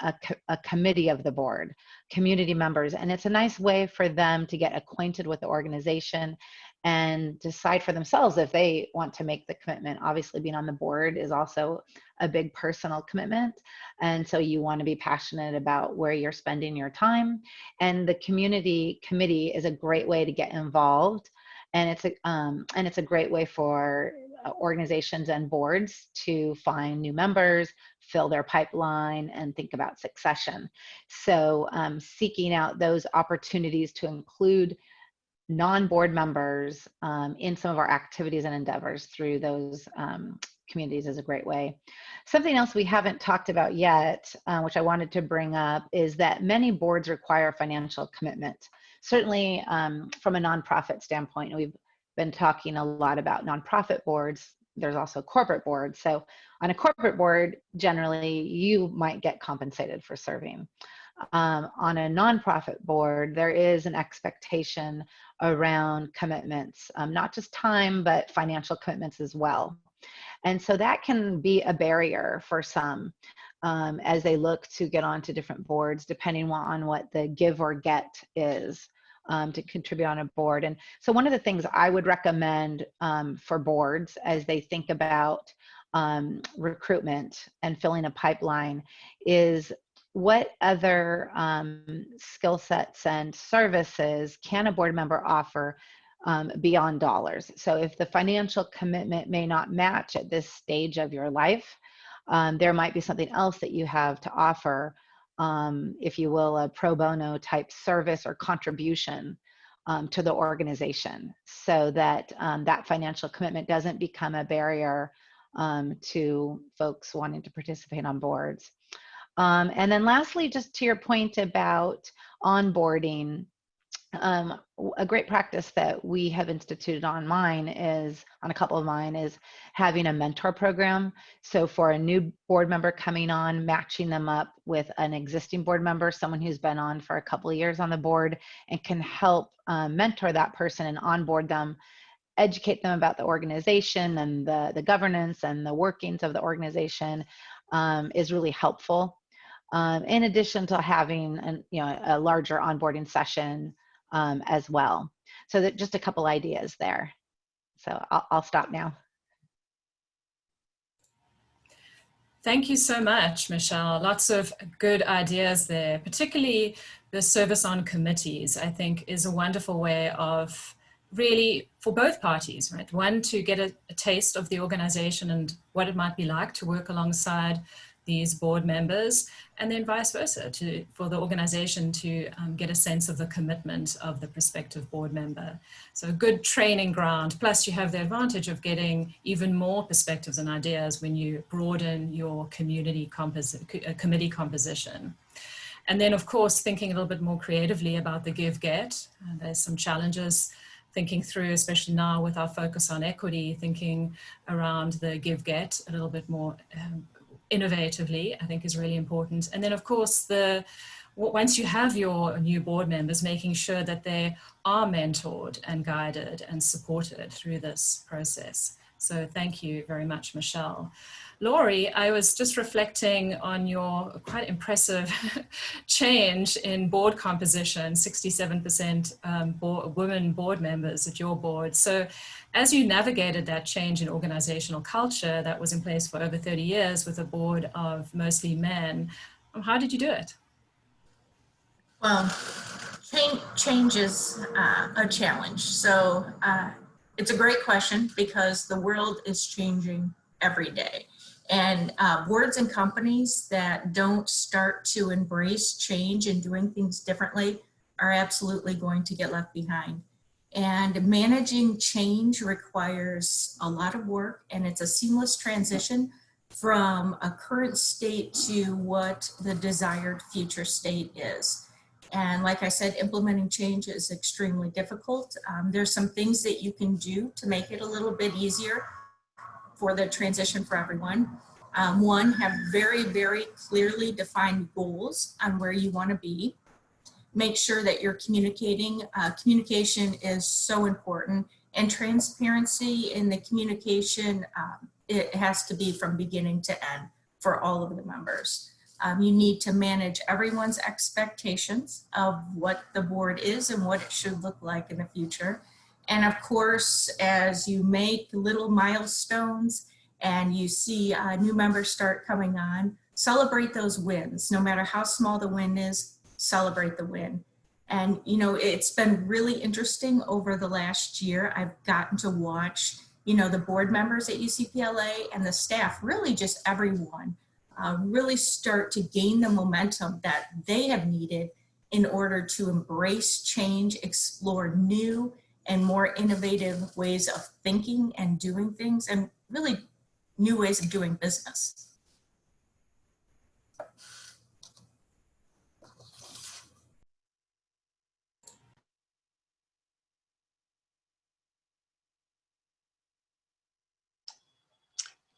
a committee of the board, community members. And it's a nice way for them to get acquainted with the organization and decide for themselves if they want to make the commitment. Obviously, being on the board is also a big personal commitment. And so you want to be passionate about where you're spending your time. And the community committee is a great way to get involved. And it's a great way for organizations and boards to find new members, fill their pipeline, and think about succession. So seeking out those opportunities to include non-board members in some of our activities and endeavors through those communities is a great way. Something else we haven't talked about yet, which I wanted to bring up, is that many boards require financial commitment. Certainly from a nonprofit standpoint, we've been talking a lot about nonprofit boards. There's also corporate boards. So on a corporate board, generally you might get compensated for serving. On a nonprofit board, there is an expectation around commitments, not just time, but financial commitments as well. And so that can be a barrier for some as they look to get onto different boards, depending on what the give or get is to contribute on a board. And so one of the things I would recommend for boards as they think about recruitment and filling a pipeline is what other skill sets and services can a board member offer beyond dollars. So if the financial commitment may not match at this stage of your life, there might be something else that you have to offer, if you will, a pro bono type service or contribution to the organization, so that that financial commitment doesn't become a barrier to folks wanting to participate on boards. And then lastly, just to your point about onboarding, a great practice that we have instituted on a couple of mine is having a mentor program. So for a new board member coming on, matching them up with an existing board member, someone who's been on for a couple of years on the board and can help mentor that person and onboard them, educate them about the organization and the governance and the workings of the organization is really helpful. In addition to having a larger onboarding session as well. So that just a couple ideas there. So I'll stop now. Thank you so much, Michelle. Lots of good ideas there, particularly the service on committees, I think is a wonderful way of really for both parties, right? One, to get a taste of the organization and what it might be like to work alongside these board members, and then vice versa, for the organization to get a sense of the commitment of the prospective board member. So a good training ground, plus you have the advantage of getting even more perspectives and ideas when you broaden your committee composition. And then, of course, thinking a little bit more creatively about the give-get. There's some challenges thinking through, especially now with our focus on equity, thinking around the give-get a little bit more innovatively, I think is really important. And then, of course, once you have your new board members, making sure that they are mentored and guided and supported through this process. So thank you very much, Michelle. Laurie, I was just reflecting on your quite impressive change in board composition, 67% women board members at your board. So as you navigated that change in organizational culture that was in place for over 30 years with a board of mostly men, how did you do it? Well, change is a challenge. So it's a great question because the world is changing every day. And boards and companies that don't start to embrace change and doing things differently are absolutely going to get left behind. And managing change requires a lot of work, and it's a seamless transition from a current state to what the desired future state is. And like I said, implementing change is extremely difficult. There's some things that you can do to make it a little bit easier for the transition for everyone. One, have very, very clearly defined goals on where you want to be. Make sure that you're communicating. Communication is so important, and transparency in the communication, it has to be from beginning to end for all of the members. You need to manage everyone's expectations of what the board is and what it should look like in the future. And of course, as you make little milestones and you see new members start coming on, celebrate those wins. No matter how small the win is, celebrate the win. And you know, it's been really interesting over the last year. I've gotten to watch, you know, the board members at UCPLA and the staff, really just everyone, really start to gain the momentum that they have needed in order to embrace change, explore new and more innovative ways of thinking and doing things, and really new ways of doing business.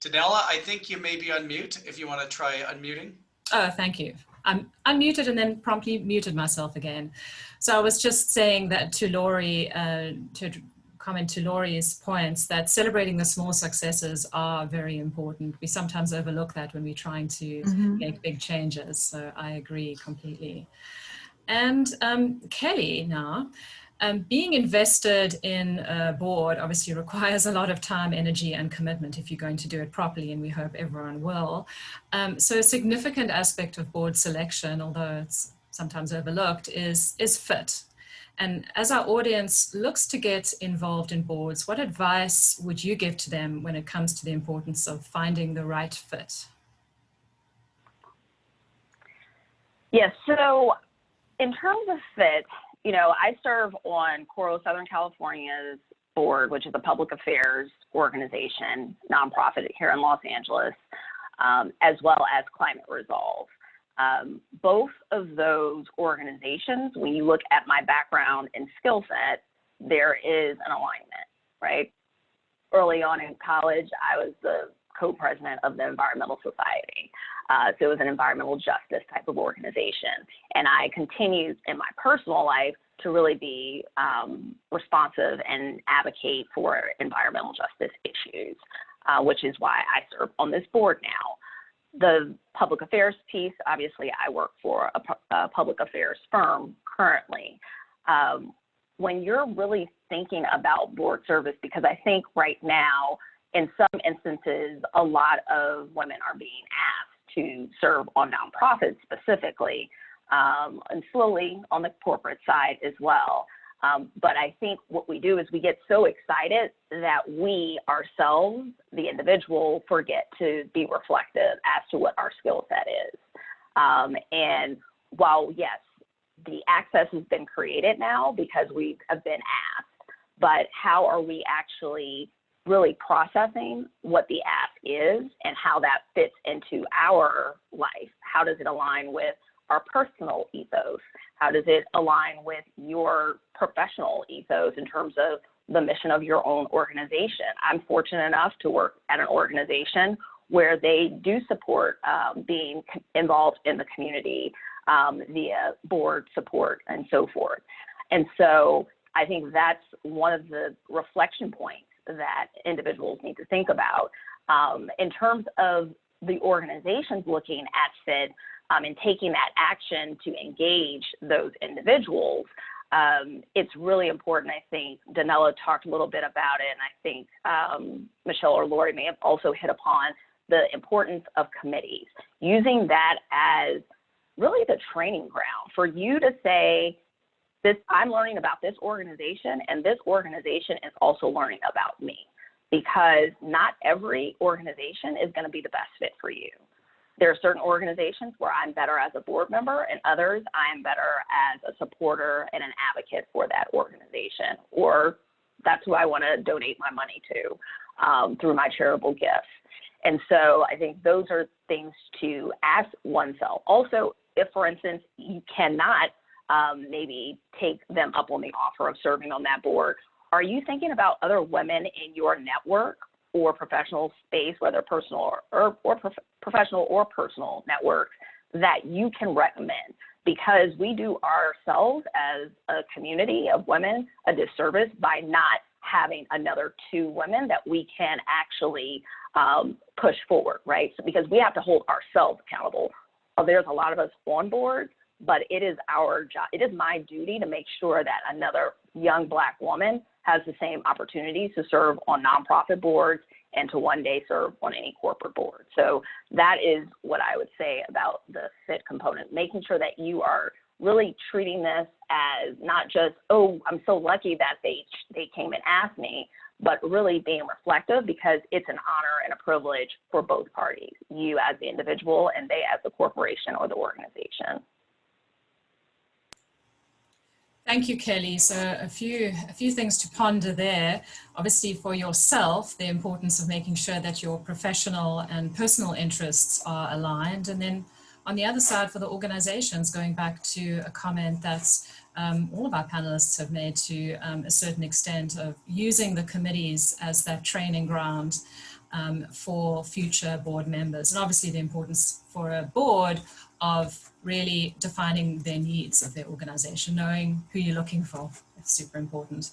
Donella, I think you may be on mute if you want to try unmuting. Oh, thank you. I'm unmuted and then promptly muted myself again. So I was just saying that to Laurie, to comment to Laurie's points, that celebrating the small successes are very important. We sometimes overlook that when we're trying to make big changes. So I agree completely. And Kellie now, being invested in a board obviously requires a lot of time, energy, and commitment if you're going to do it properly, and we hope everyone will. So a significant aspect of board selection, although it's sometimes overlooked, is fit. And as our audience looks to get involved in boards, what advice would you give to them when it comes to the importance of finding the right fit? Yes, so in terms of fit, you know, I serve on Coro Southern California's board, which is a public affairs organization, nonprofit here in Los Angeles, as well as Climate Resolve. Both of those organizations, when you look at my background and skill set, there is an alignment, right? Early on in college, I was the co-president of the Environmental Society. So it was an environmental justice type of organization. And I continued in my personal life to really be responsive and advocate for environmental justice issues, which is why I serve on this board now. The public affairs piece, obviously I work for a public affairs firm currently. When you're really thinking about board service, because I think right now, in some instances, a lot of women are being asked to serve on nonprofits specifically, and slowly on the corporate side as well. But I think what we do is we get so excited that we ourselves, the individual, forget to be reflective as to what our skill set is. And while, yes, the access has been created now because we have been asked, but how are we actually really processing what the ask is and how that fits into our life? How does it align with our personal ethos? How does it align with your professional ethos in terms of the mission of your own organization? I'm fortunate enough to work at an organization where they do support being involved in the community via board support and so forth. And so I think that's one of the reflection points that individuals need to think about. In terms of the organizations looking at fit and taking that action to engage those individuals, it's really important. I think Donella talked a little bit about it, and I think Michelle or Lori may have also hit upon the importance of committees, using that as really the training ground for you to say, I'm learning about this organization, and this organization is also learning about me, because not every organization is going to be the best fit for you. There are certain organizations where I'm better as a board member, and others I am better as a supporter and an advocate for that organization, or that's who I want to donate my money to through my charitable gifts. And so I think those are things to ask oneself. Also, if, for instance, you cannot maybe take them up on the offer of serving on that board, are you thinking about other women in your network or professional space, whether personal or professional or personal networks, that you can recommend? Because we do ourselves as a community of women a disservice by not having another 2 women that we can actually push forward, right? So because we have to hold ourselves accountable. There's a lot of us on board, but it is our job. It is my duty to make sure that another young Black woman has the same opportunities to serve on nonprofit boards and to one day serve on any corporate board. So that is what I would say about the fit component, making sure that you are really treating this as not just, oh, I'm so lucky that they came and asked me, but really being reflective, because it's an honor and a privilege for both parties, you as the individual and they as the corporation or the organization. Thank you, Kelly. So a few things to ponder there. Obviously, for yourself, the importance of making sure that your professional and personal interests are aligned. And then on the other side, for the organizations, going back to a comment that's all of our panelists have made to a certain extent, of using the committees as that training ground for future board members. And obviously the importance for a board of really defining their needs of their organization, knowing who you're looking for. It's super important.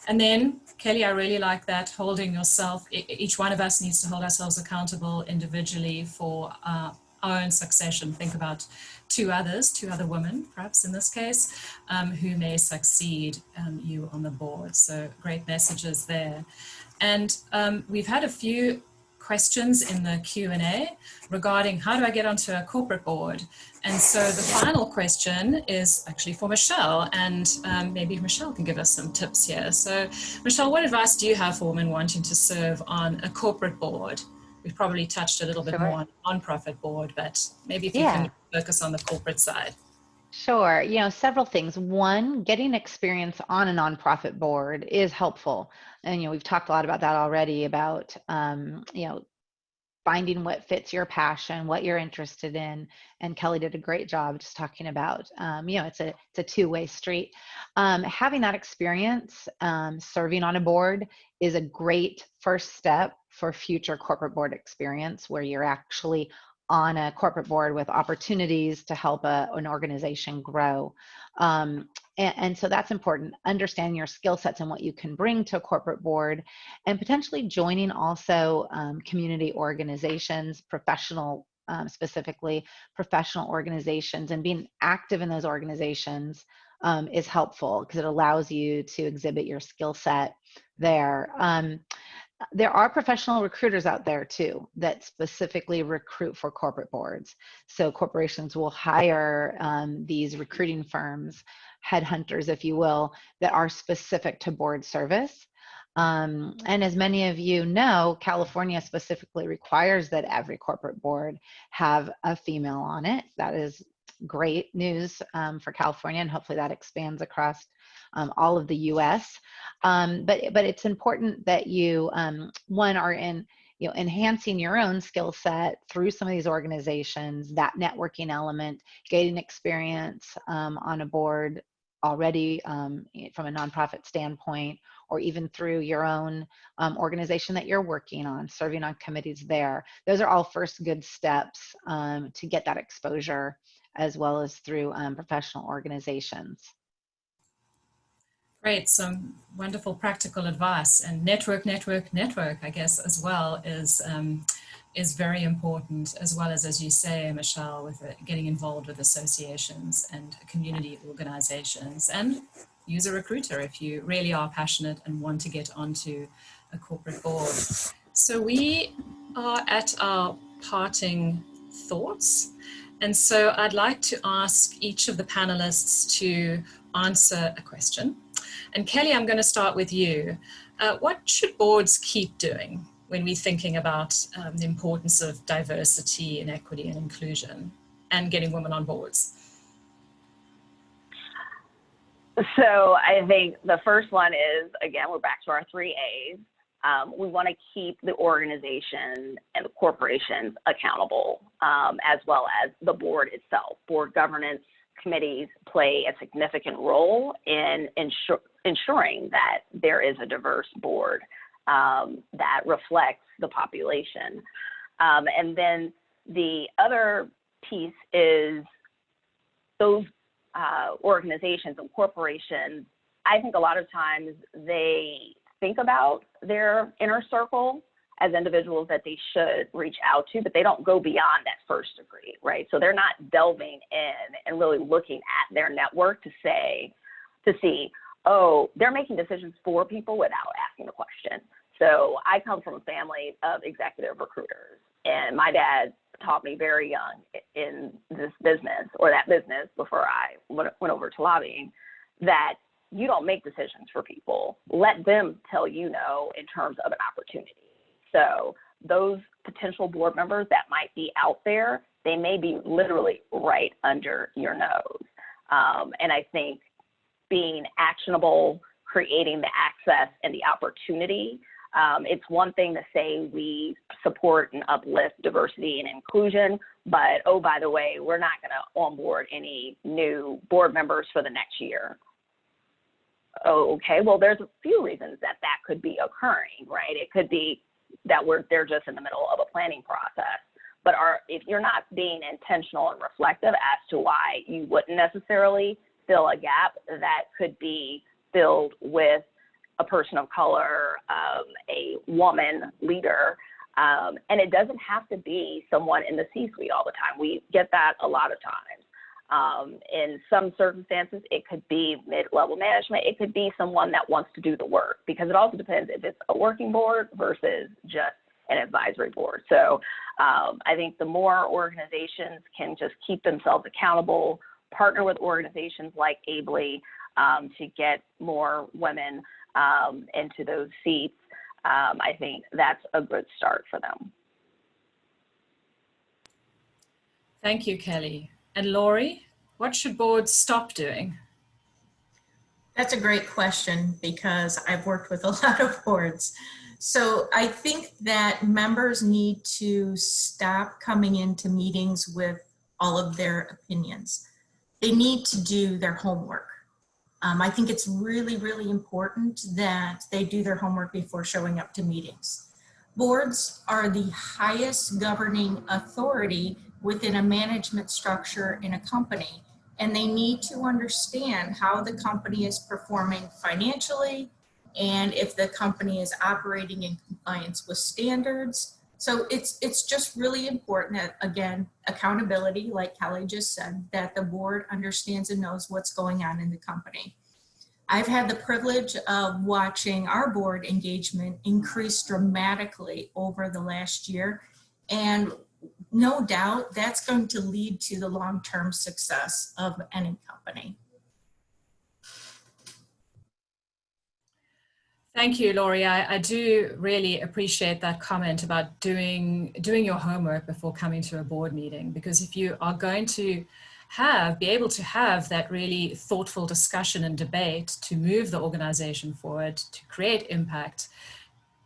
And then, Kelly, I really like that, holding yourself, each one of us needs to hold ourselves accountable individually for our own succession. Think about two other women, perhaps in this case, who may succeed you on the board. So great messages there. And we've had a few questions in the Q&A regarding how do I get onto a corporate board? And so the final question is actually for Michelle, and maybe Michelle can give us some tips here. So Michelle, what advice do you have for women wanting to serve on a corporate board? We've probably touched a little bit more on non-profit board, but maybe if you can focus on the corporate side. Sure. Several things. One, getting experience on a nonprofit board is helpful. And, we've talked a lot about that already, about, finding what fits your passion, what you're interested in. And Kelly did a great job just talking about, it's a two-way street. Having that experience, serving on a board is a great first step for future corporate board experience, where you're actually on a corporate board with opportunities to help an organization grow. And so that's important, understanding your skill sets and what you can bring to a corporate board, and potentially joining also community organizations, specifically professional organizations, and being active in those organizations is helpful because it allows you to exhibit your skill set there. there are professional recruiters out there too that specifically recruit for corporate boards. So corporations will hire these recruiting firms, headhunters, if you will, that are specific to board service. And as many of you know, California specifically requires that every corporate board have a female on it. That is great news for California, and hopefully that expands across all of the U.S. But it's important that you, one, are enhancing your own skill set through some of these organizations, that networking element, gaining experience on a board already from a nonprofit standpoint, or even through your own organization that you're working on, serving on committees there. Those are all first good steps to get that exposure, as well as through professional organizations. Great, some wonderful practical advice. And network, I guess, as well is very important, as well as you say, Michelle, with getting involved with associations and community organizations, and use a recruiter if you really are passionate and want to get onto a corporate board. So we are at our parting thoughts. And so I'd like to ask each of the panelists to answer a question. And Kellie, I'm going to start with you. What should boards keep doing when we're thinking about the importance of diversity and equity and inclusion and getting women on boards? So I think the first one is, again, we're back to our 3 A's. We want to keep the organization and the corporations accountable, as well as the board itself. Board governance committees play a significant role in ensuring that there is a diverse board that reflects the population. And then the other piece is those organizations and corporations, I think a lot of times they think about their inner circle as individuals that they should reach out to, but they don't go beyond that first degree, right? So they're not delving in and really looking at their network to see, oh, they're making decisions for people without asking the question. So I come from a family of executive recruiters, and my dad taught me very young in this business, or that business before I went over to lobbying, that you don't make decisions for people. Let them tell you no in terms of an opportunity. So those potential board members that might be out there, they may be literally right under your nose. And I think being actionable, creating the access and the opportunity, it's one thing to say we support and uplift diversity and inclusion, but oh, by the way, we're not going to onboard any new board members for the next year. Oh, okay, well, there's a few reasons that could be occurring, right? It could be that they're just in the middle of a planning process. But if you're not being intentional and reflective as to why you wouldn't necessarily fill a gap, that could be filled with a person of color, a woman leader, and it doesn't have to be someone in the C-suite all the time. We get that a lot of times. In some circumstances, it could be mid-level management. It could be someone that wants to do the work, because it also depends if it's a working board versus just an advisory board. So I think the more organizations can just keep themselves accountable, partner with organizations like Ably to get more women into those seats, I think that's a good start for them. Thank you, Kellie. And Laurie, what should boards stop doing? That's a great question, because I've worked with a lot of boards. So I think that members need to stop coming into meetings with all of their opinions. They need to do their homework. I think it's really, really important that they do their homework before showing up to meetings. Boards are the highest governing authority within a management structure in a company, and they need to understand how the company is performing financially and if the company is operating in compliance with standards. So it's just really important that, again, accountability, like Kellie just said, that the board understands and knows what's going on in the company. I've had the privilege of watching our board engagement increase dramatically over the last year. And no doubt that's going to lead to the long-term success of any company. Thank you, Laurie. I do really appreciate that comment about doing your homework before coming to a board meeting, because if you are going to be able to have that really thoughtful discussion and debate to move the organization forward, to create impact,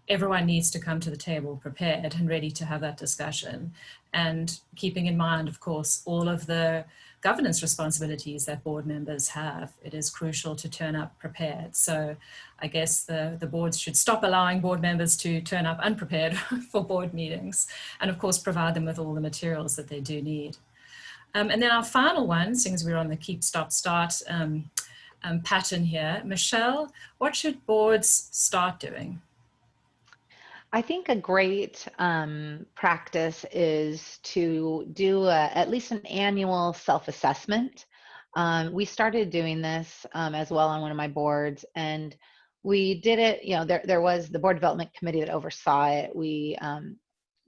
everyone needs to come to the table prepared and ready to have that discussion. And keeping in mind, of course, all of the governance responsibilities that board members have, it is crucial to turn up prepared. So I guess the boards should stop allowing board members to turn up unprepared for board meetings, and of course provide them with all the materials that they do need. And then our final one, since we're on the keep, stop, start pattern here, Michelle, what should boards start doing? I think a great practice is to do at least an annual self-assessment. We started doing this as well on one of my boards, and we did it, you know, there was the board development committee that oversaw it. We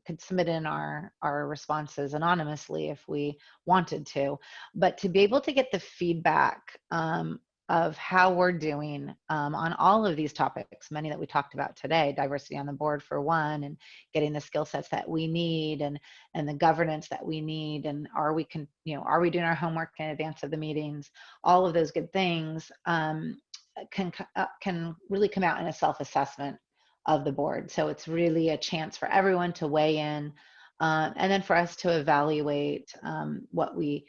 could submit in our responses anonymously if we wanted to, but to be able to get the feedback of how we're doing on all of these topics, many that we talked about today, diversity on the board for one, and getting the skill sets that we need, and the governance that we need, and are we doing our homework in advance of the meetings? All of those good things can really come out in a self-assessment of the board. So it's really a chance for everyone to weigh in, and then for us to evaluate what we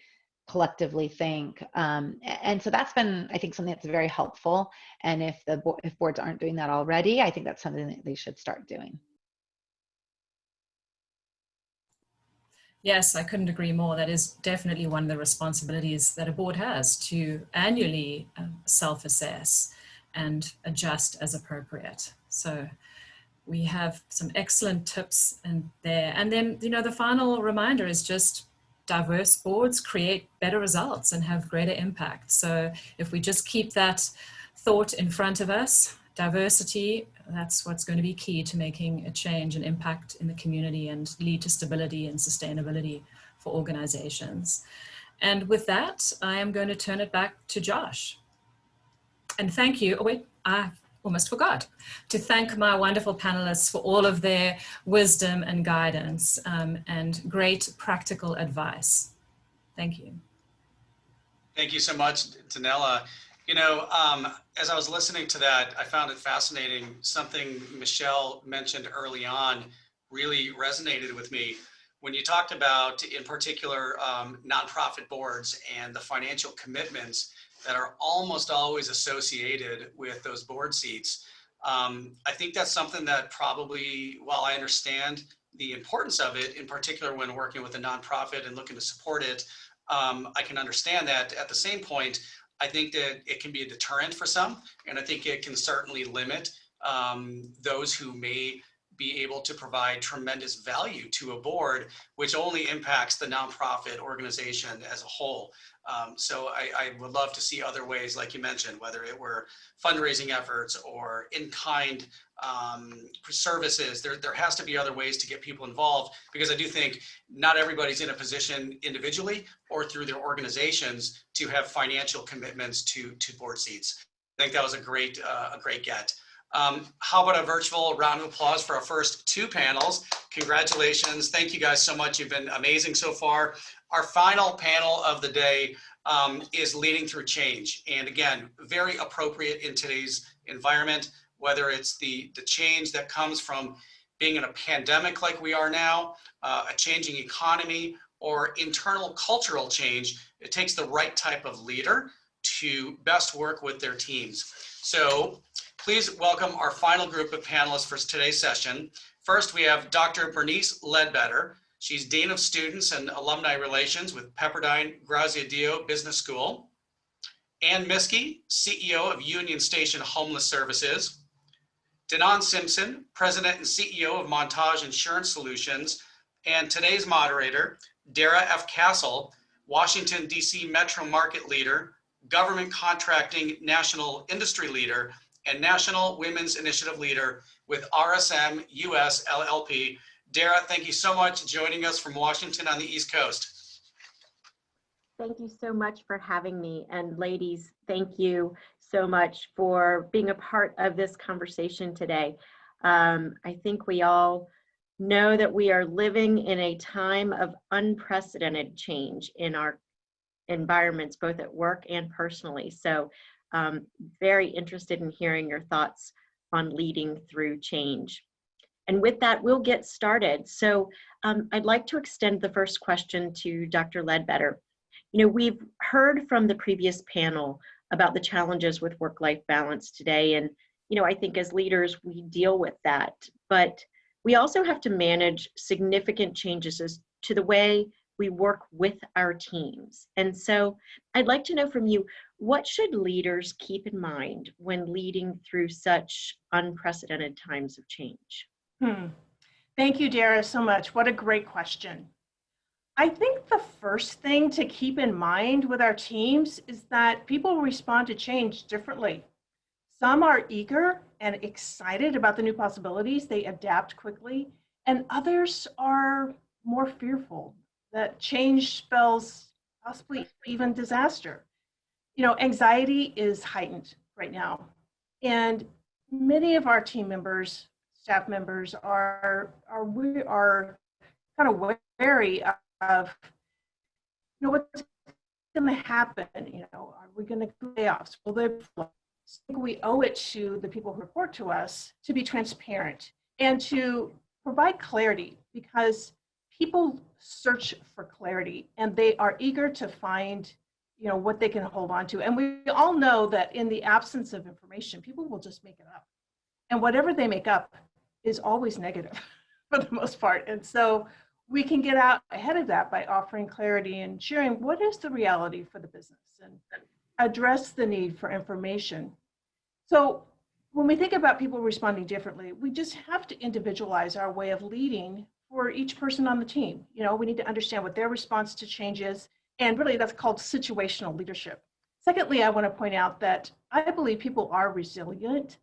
collectively think. And so that's been, I think, something that's very helpful. And if boards aren't doing that already, I think that's something that they should start doing. Yes, I couldn't agree more. That is definitely one of the responsibilities that a board has, to annually self-assess and adjust as appropriate. So we have some excellent tips in there. And then, you know, the final reminder is just diverse boards create better results and have greater impact. So if we just keep that thought in front of us, diversity, that's what's going to be key to making a change and impact in the community and lead to stability and sustainability for organizations. And with that, I am going to turn it back to Josh. And thank you. Oh wait, I almost forgot to thank my wonderful panelists for all of their wisdom and guidance and great practical advice. Thank you. Thank you so much, Donella. You know, as I was listening to that, I found it fascinating. Something Michelle mentioned early on really resonated with me. When you talked about, in particular, nonprofit boards and the financial commitments that are almost always associated with those board seats. I think that's something that probably, while I understand the importance of it, in particular when working with a nonprofit and looking to support it, I can understand that. At the same point, I think that it can be a deterrent for some, and I think it can certainly limit those who may be able to provide tremendous value to a board, which only impacts the nonprofit organization as a whole. So I would love to see other ways, like you mentioned, whether it were fundraising efforts or in-kind services. There has to be other ways to get people involved, because I do think not everybody's in a position individually or through their organizations to have financial commitments to board seats. I think that was a great get. How about a virtual round of applause for our first two panels? Congratulations. Thank you guys so much. You've been amazing so far. Our final panel of the day is leading through change. And again, very appropriate in today's environment, whether it's the change that comes from being in a pandemic like we are now, a changing economy, or internal cultural change. It takes the right type of leader to best work with their teams. So please welcome our final group of panelists for today's session. First, we have Dr. Bernice Ledbetter. She's Dean of Students and Alumni Relations with Pepperdine Graziadio Business School. Ann Miskey, CEO of Union Station Homeless Services. Danone Simpson, President and CEO of Montage Insurance Solutions. And today's moderator, Dara F. Castle, Washington, D.C. Metro Market Leader, Government Contracting National Industry Leader, and National Women's Initiative Leader with RSM US LLP. Dara, thank you so much for joining us from Washington on the East Coast. Thank you so much for having me. And ladies, thank you so much for being a part of this conversation today. I think we all know that we are living in a time of unprecedented change in our environments, both at work and personally. So very interested in hearing your thoughts on leading through change. And with that, we'll get started. So I'd like to extend the first question to Dr. Ledbetter. You know, we've heard from the previous panel about the challenges with work-life balance today. And, you know, I think as leaders, we deal with that. But we also have to manage significant changes as to the way we work with our teams. And so I'd like to know from you, what should leaders keep in mind when leading through such unprecedented times of change? Thank you, Dara, so much. What a great question. I think the first thing to keep in mind with our teams is that people respond to change differently. Some are eager and excited about the new possibilities, they adapt quickly, and others are more fearful that change spells possibly even disaster. You know, anxiety is heightened right now, and many of our team members, staff members are kind of wary of, you know, what's going to happen. You know, are we going to do layoffs? Will they? I think we owe it to the people who report to us to be transparent and to provide clarity, because people search for clarity and they are eager to find, you know, what they can hold on to. And we all know that in the absence of information, people will just make it up. And whatever they make up is always negative for the most part. And so we can get out ahead of that by offering clarity and sharing what is the reality for the business and address the need for information. So when we think about people responding differently, we just have to individualize our way of leading for each person on the team. You know, we need to understand what their response to change is, and really that's called situational leadership. Secondly, I want to point out that I believe people are resilient,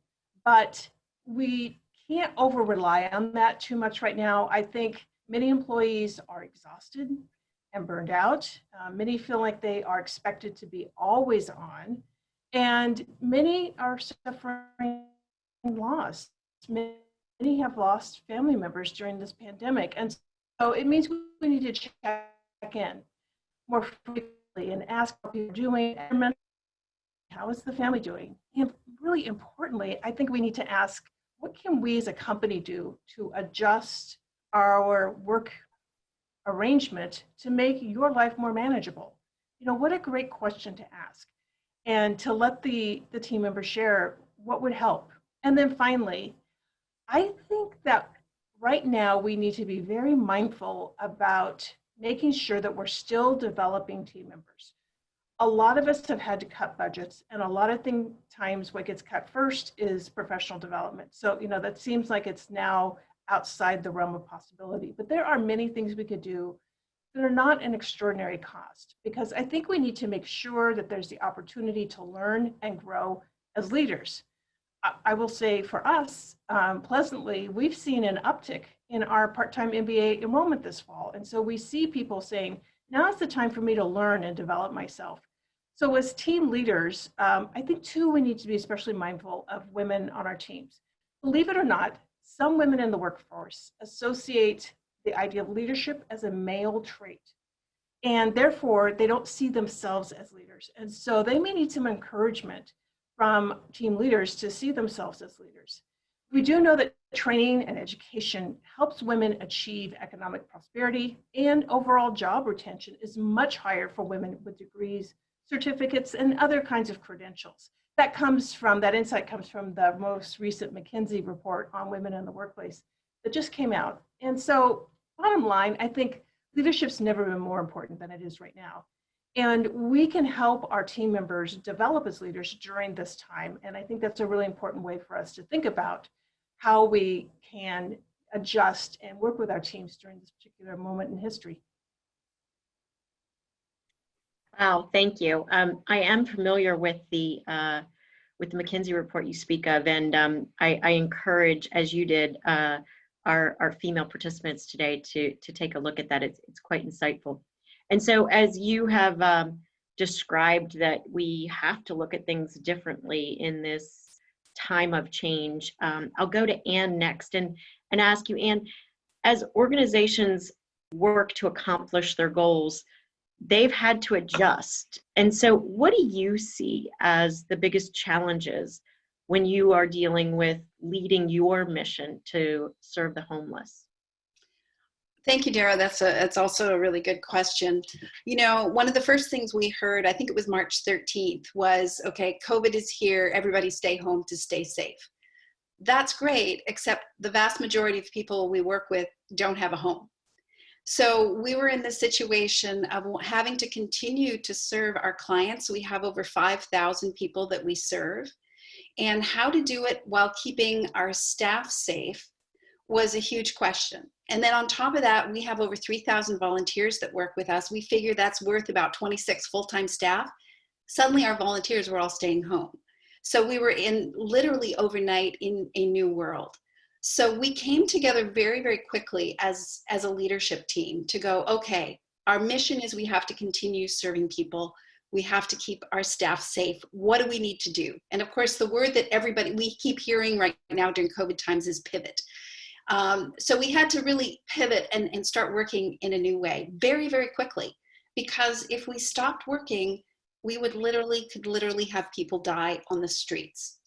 but we can't over rely on that too much right now. I think many employees are exhausted and burned out. Many feel like they are expected to be always on, and many are suffering loss. Many have lost family members during this pandemic. And so it means we need to check in more frequently and ask how people are doing. How is the family doing? And really importantly, I think we need to ask, what can we as a company do to adjust our work arrangement to make your life more manageable? You know, what a great question to ask, and to let the team members share what would help. And then finally, I think that right now we need to be very mindful about making sure that we're still developing team members. A lot of us have had to cut budgets, and a lot of times what gets cut first is professional development. So, you know, that seems like it's now outside the realm of possibility, but there are many things we could do that are not an extraordinary cost, because I think we need to make sure that there's the opportunity to learn and grow as leaders. I will say for us, pleasantly, we've seen an uptick in our part-time MBA enrollment this fall. And so we see people saying, now is the time for me to learn and develop myself. So as team leaders, I think too, we need to be especially mindful of women on our teams. Believe it or not, some women in the workforce associate the idea of leadership as a male trait, and therefore they don't see themselves as leaders. And so they may need some encouragement from team leaders to see themselves as leaders. We do know that training and education helps women achieve economic prosperity, and overall job retention is much higher for women with degrees, certificates, and other kinds of credentials. That insight comes from the most recent McKinsey report on women in the workplace that just came out. And so bottom line, I think leadership's never been more important than it is right now. And we can help our team members develop as leaders during this time. And I think that's a really important way for us to think about how we can adjust and work with our teams during this particular moment in history. Wow, thank you. I am familiar with the McKinsey report you speak of, and I encourage, as you did, our female participants today to take a look at that. It's quite insightful. And so, as you have described that we have to look at things differently in this time of change, I'll go to Anne next and ask you, Anne, as organizations work to accomplish their goals, they've had to adjust. And so what do you see as the biggest challenges when you are dealing with leading your mission to serve the homeless? Thank you, Dara. That's also a really good question. You know, one of the first things we heard, I think it was March 13th, was, okay, COVID is here, everybody stay home to stay safe. That's great, except the vast majority of people we work with don't have a home. So we were in the situation of having to continue to serve our clients. We have over 5,000 people that we serve, and how to do it while keeping our staff safe was a huge question. And then on top of that, we have over 3,000 volunteers that work with us. We figure that's worth about 26 full-time staff. Suddenly our volunteers were all staying home. So we were in literally overnight in a new world. So we came together very, very quickly as a leadership team to go, okay, our mission is we have to continue serving people. We have to keep our staff safe. What do we need to do? And of course, the word that we keep hearing right now during COVID times is pivot. So we had to really pivot and start working in a new way very, very quickly, because if we stopped working, we could literally have people die on the streets.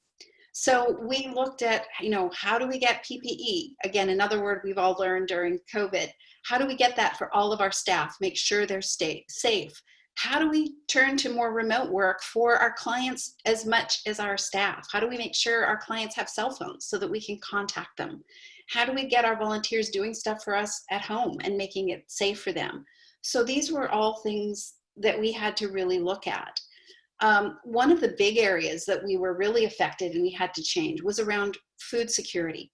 So we looked at, how do we get PPE? Again, another word we've all learned during COVID. How do we get that for all of our staff? Make sure they're safe. How do we turn to more remote work for our clients as much as our staff? How do we make sure our clients have cell phones so that we can contact them? How do we get our volunteers doing stuff for us at home and making it safe for them? So these were all things that we had to really look at. One of the big areas that we were really affected and we had to change was around food security.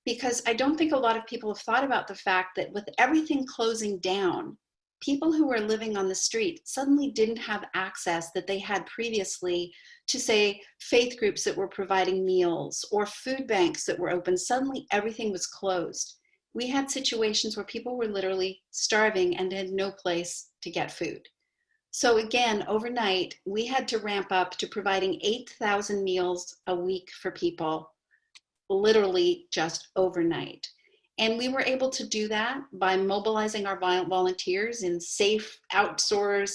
Because I don't think a lot of people have thought about the fact that with everything closing down, people who were living on the street suddenly didn't have access that they had previously to, say, faith groups that were providing meals or food banks that were open. Suddenly everything was closed. We had situations where people were literally starving and had no place to get food. So again, overnight, we had to ramp up to providing 8,000 meals a week for people, literally just overnight. And we were able to do that by mobilizing our volunteers in safe outdoor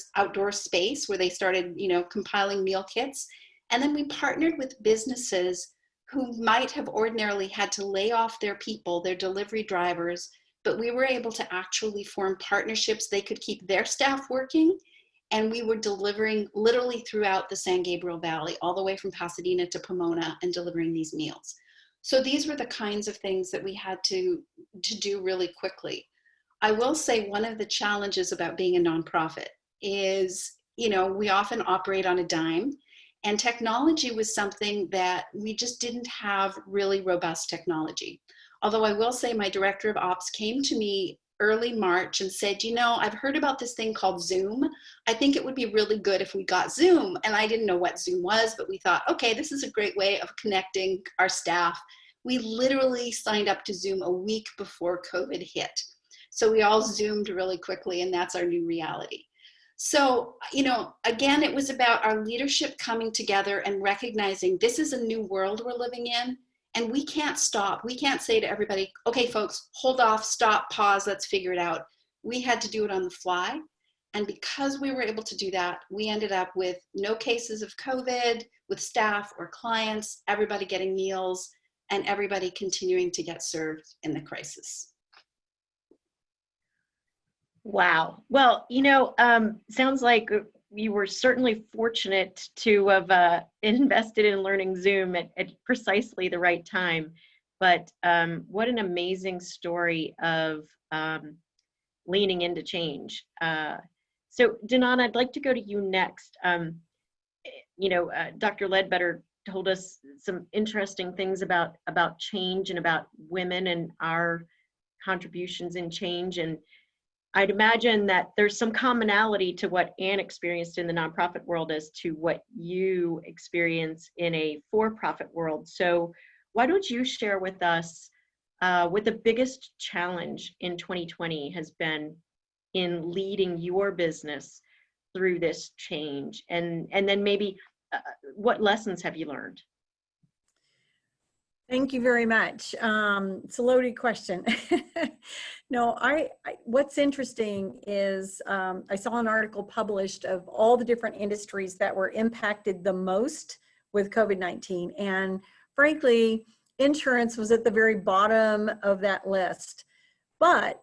space where they started, compiling meal kits. And then we partnered with businesses who might have ordinarily had to lay off their people, their delivery drivers, but we were able to actually form partnerships. They could keep their staff working, and we were delivering literally throughout the San Gabriel Valley, all the way from Pasadena to Pomona, and delivering these meals. So these were the kinds of things that we had to do really quickly. I will say one of the challenges about being a nonprofit is, we often operate on a dime, and technology was something that we just didn't have really robust technology. Although I will say my director of ops came to me early March and said, I've heard about this thing called Zoom. I think it would be really good if we got Zoom. And I didn't know what Zoom was, but we thought, okay, this is a great way of connecting our staff. We literally signed up to Zoom a week before COVID hit. So we all Zoomed really quickly, and that's our new reality. So, again, it was about our leadership coming together and recognizing this is a new world we're living in. And we can't stop. We can't say to everybody, okay, folks, hold off, stop, pause, let's figure it out. We had to do it on the fly. And because we were able to do that, we ended up with no cases of COVID, with staff or clients, everybody getting meals, and everybody continuing to get served in the crisis. Wow. Well, sounds like you were certainly fortunate to have invested in learning Zoom at precisely the right time. But what an amazing story of leaning into change. So Danone, I'd like to go to you next. Dr. Ledbetter told us some interesting things about change and about women and our contributions in change. And I'd imagine that there's some commonality to what Anne experienced in the nonprofit world as to what you experience in a for-profit world. So why don't you share with us what the biggest challenge in 2020 has been in leading your business through this change, and then maybe what lessons have you learned? Thank you very much. It's a loaded question. No, what's interesting is I saw an article published of all the different industries that were impacted the most with COVID-19. And frankly, insurance was at the very bottom of that list. But,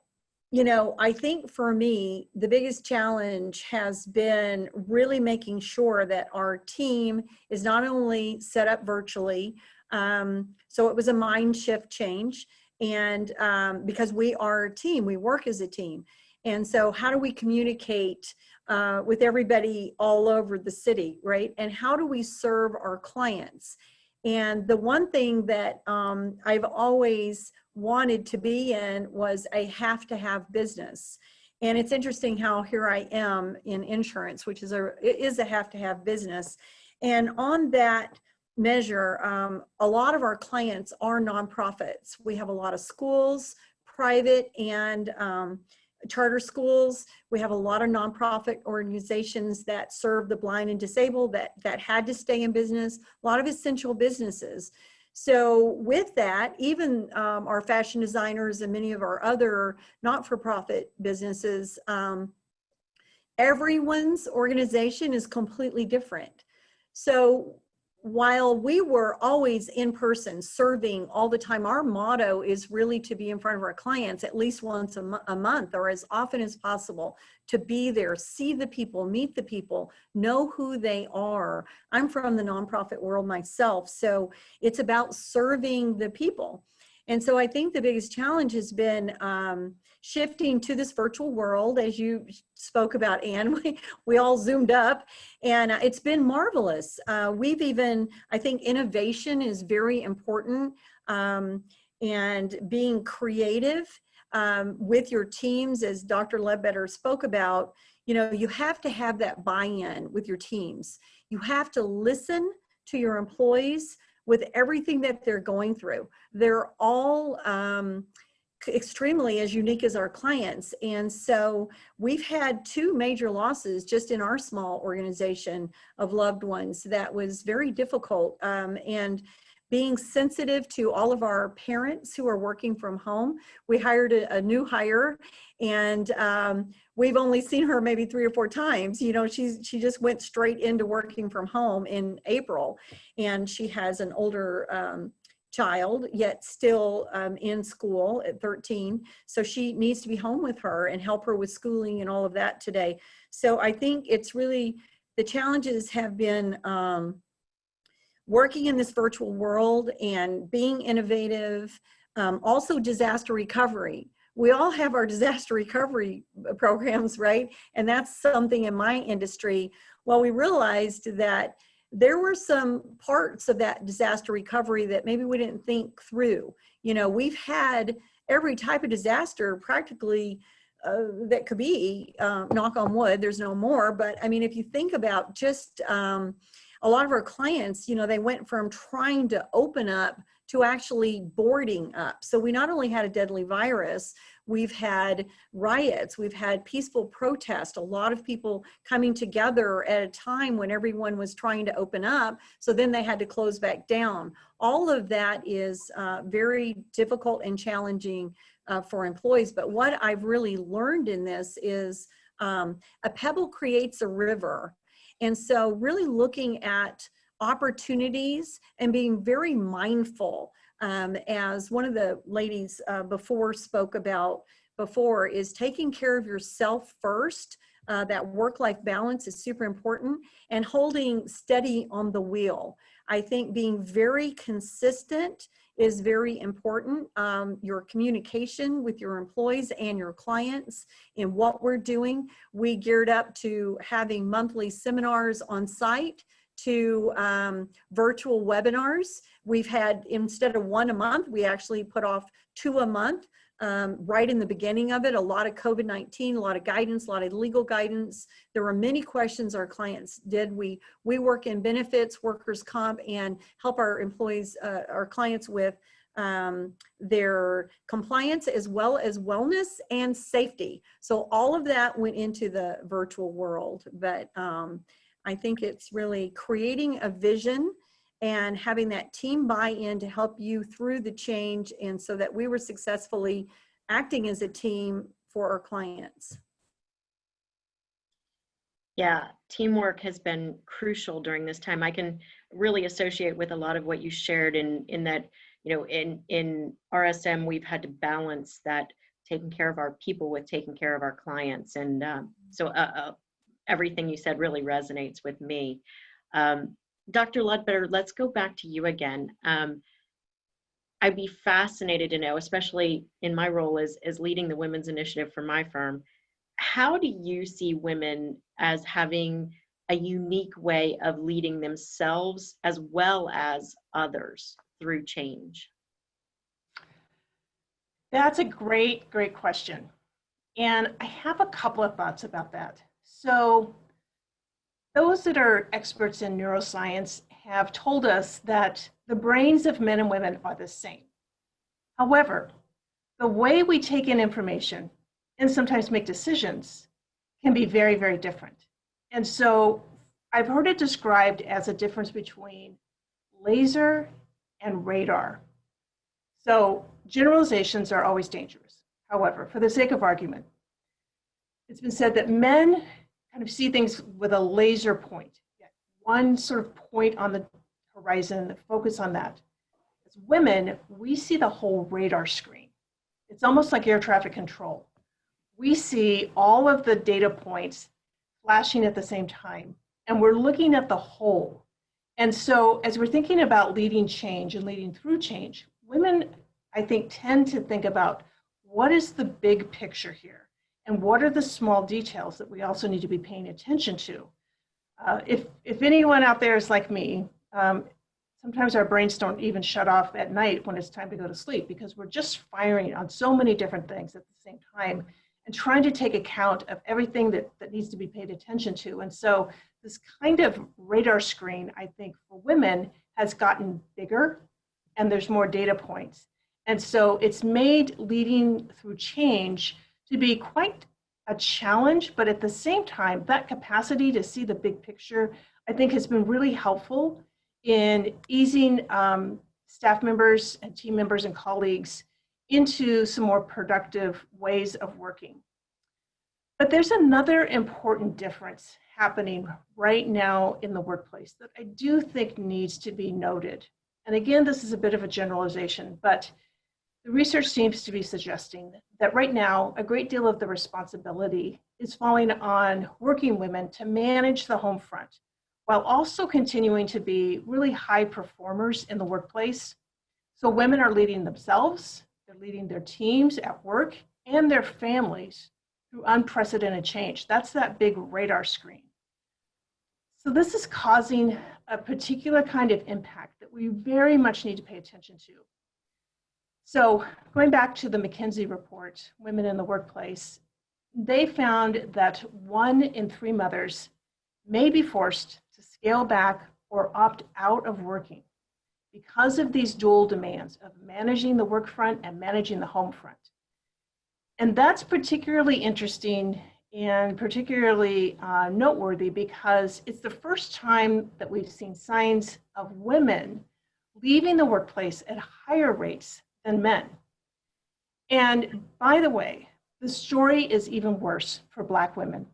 you know, I think for me, the biggest challenge has been really making sure that our team is not only set up virtually, so it was a mind shift change, and because we are a team, we work as a team. And so how do we communicate with everybody all over the city, right? And how do we serve our clients? And the one thing that I've always wanted to be in was a have business. And it's interesting how here I am in insurance, which is a have business. And on that measure, a lot of our clients are nonprofits. We have a lot of schools, private and charter schools. We have a lot of nonprofit organizations that serve the blind and disabled that had to stay in business, a lot of essential businesses. So with that, even our fashion designers and many of our other not-for-profit businesses, everyone's organization is completely different. So while we were always in person serving all the time, our motto is really to be in front of our clients at least once a month or as often as possible, to be there, see the people, meet the people, know who they are. I'm from the nonprofit world myself, so it's about serving the people. And so I think the biggest challenge has been shifting to this virtual world, as you spoke about, Anne. We all zoomed up, and it's been marvelous. We've even, I think innovation is very important, and being creative with your teams, as Dr. Ledbetter spoke about. You know, you have to have that buy-in with your teams. You have to listen to your employees with everything that they're going through. They're all extremely as unique as our clients. And so we've had 2 major losses just in our small organization of loved ones. That was very difficult. And being sensitive to all of our parents who are working from home. We hired a new hire, and we've only seen her maybe 3 or 4 times. You know, she just went straight into working from home in April, and she has an older child, yet still in school at 13. So she needs to be home with her and help her with schooling and all of that today. So I think it's really, the challenges have been working in this virtual world and being innovative, also disaster recovery. We all have our disaster recovery programs, right? And that's something in my industry. Well, we realized that there were some parts of that disaster recovery that maybe we didn't think through. You know, we've had every type of disaster practically that could be, knock on wood, there's no more. But I mean, if you think about just a lot of our clients, you know, they went from trying to open up to actually boarding up. So we not only had a deadly virus, we've had riots, we've had peaceful protest, a lot of people coming together at a time when everyone was trying to open up. So then they had to close back down. All of that is very difficult and challenging for employees. But what I've really learned in this is a pebble creates a river. And so really looking at opportunities and being very mindful, as one of the ladies before spoke about before, is taking care of yourself first. That work-life balance is super important, and holding steady on the wheel. I think being very consistent is very important. Your communication with your employees and your clients in what we're doing. We geared up to having monthly seminars on site to virtual webinars. We've had, instead of 1 a month, we actually put off 2 a month right in the beginning of it, a lot of COVID-19, a lot of guidance, a lot of legal guidance. There were many questions our clients did. We work in benefits, workers' comp, and help our employees, our clients with their compliance as well as wellness and safety. So all of that went into the virtual world. But I think it's really creating a vision and having that team buy-in to help you through the change, and so that we were successfully acting as a team for our clients. Yeah, teamwork has been crucial during this time. I can really associate with a lot of what you shared in that, you know, in RSM, we've had to balance that taking care of our people with taking care of our clients. And so everything you said really resonates with me. Dr. Ledbetter, let's go back to you again. I'd be fascinated to know, especially in my role as leading the Women's Initiative for my firm, how do you see women as having a unique way of leading themselves as well as others through change? That's a great question. And I have a couple of thoughts about that. So those that are experts in neuroscience have told us that the brains of men and women are the same. However, the way we take in information and sometimes make decisions can be very, very different. And so I've heard it described as a difference between laser and radar. So generalizations are always dangerous. However, for the sake of argument, it's been said that men kind of see things with a laser point, one sort of point on the horizon, focus on that. As women, we see the whole radar screen. It's almost like air traffic control. We see all of the data points flashing at the same time, and we're looking at the whole. And so as we're thinking about leading change and leading through change, women, I think, tend to think about what is the big picture here? And what are the small details that we also need to be paying attention to? If anyone out there is like me, sometimes our brains don't even shut off at night when it's time to go to sleep, because we're just firing on so many different things at the same time and trying to take account of everything that needs to be paid attention to. And so this kind of radar screen, I think, for women has gotten bigger, and there's more data points. And so it's made leading through change to be quite a challenge, but at the same time, that capacity to see the big picture, I think, has been really helpful in easing staff members and team members and colleagues into some more productive ways of working. But there's another important difference happening right now in the workplace that I do think needs to be noted. And again, this is a bit of a generalization, but the research seems to be suggesting that right now, a great deal of the responsibility is falling on working women to manage the home front, while also continuing to be really high performers in the workplace. So women are leading themselves, they're leading their teams at work and their families through unprecedented change. That's that big radar screen. So this is causing a particular kind of impact that we very much need to pay attention to. So going back to the McKinsey report, Women in the Workplace, they found that 1 in 3 mothers may be forced to scale back or opt out of working because of these dual demands of managing the work front and managing the home front. And that's particularly interesting and particularly noteworthy because it's the first time that we've seen signs of women leaving the workplace at higher rates than men. And by the way, the story is even worse for Black women,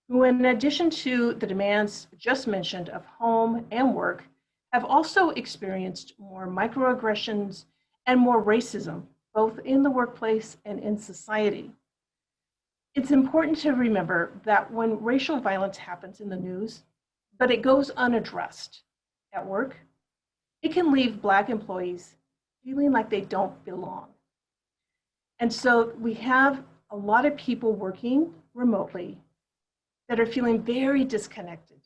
who, in addition to the demands just mentioned of home and work, have also experienced more microaggressions and more racism, both in the workplace and in society. It's important to remember that when racial violence happens in the news, but it goes unaddressed at work, it can leave Black employees feeling like they don't belong. And so we have a lot of people working remotely that are feeling very disconnected.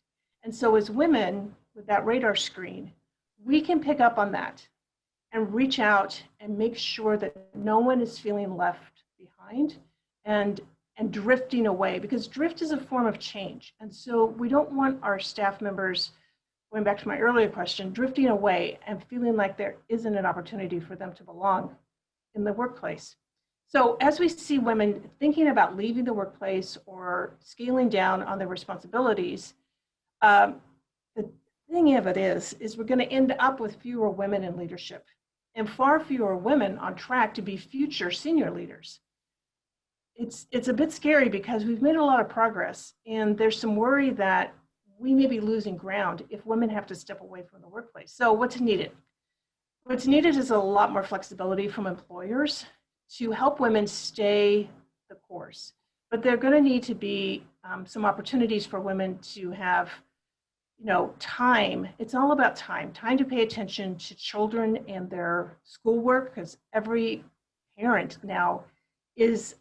And so as women with that radar screen, we can pick up on that and reach out and make sure that no one is feeling left behind and drifting away, because drift is a form of change. And so we don't want our staff members, going back to my earlier question, drifting away and feeling like there isn't an opportunity for them to belong in the workplace. So as we see women thinking about leaving the workplace or scaling down on their responsibilities, the thing of it is we're going to end up with fewer women in leadership and far fewer women on track to be future senior leaders. It's a bit scary because we've made a lot of progress, and there's some worry that we may be losing ground if women have to step away from the workplace. So what's needed? What's needed is a lot more flexibility from employers to help women stay the course. But there are going to need to be some opportunities for women to have, time. It's all about time to pay attention to children and their schoolwork, because every parent now is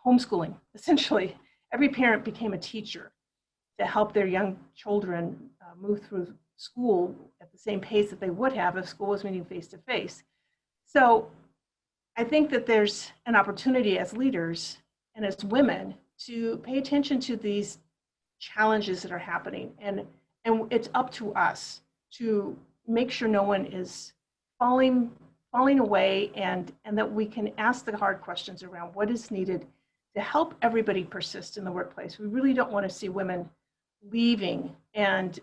homeschooling. Essentially, every parent became a teacher to help their young children move through school at the same pace that they would have if school was meeting face to face. So I think that there's an opportunity as leaders and as women to pay attention to these challenges that are happening. And it's up to us to make sure no one is falling away, and that we can ask the hard questions around what is needed to help everybody persist in the workplace. We really don't want to see women leaving and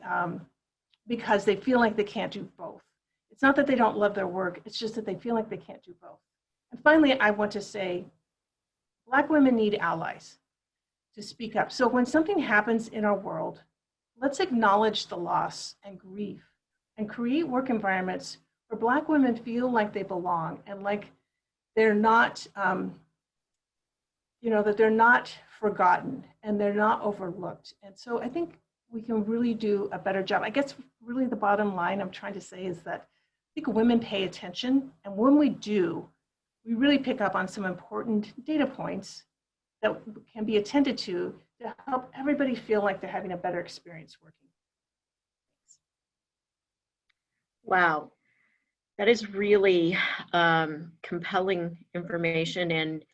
because they feel like they can't do both. It's not that they don't love their work, it's just that they feel like they can't do both. And finally, I want to say, Black women need allies to speak up. So when something happens in our world, let's acknowledge the loss and grief and create work environments where Black women feel like they belong and like they're not, that they're not forgotten and they're not overlooked. And so I think we can really do a better job. I guess really the bottom line I'm trying to say is that I think women pay attention, and when we do, we really pick up on some important data points that can be attended to help everybody feel like they're having a better experience working. Wow, that is really compelling information, and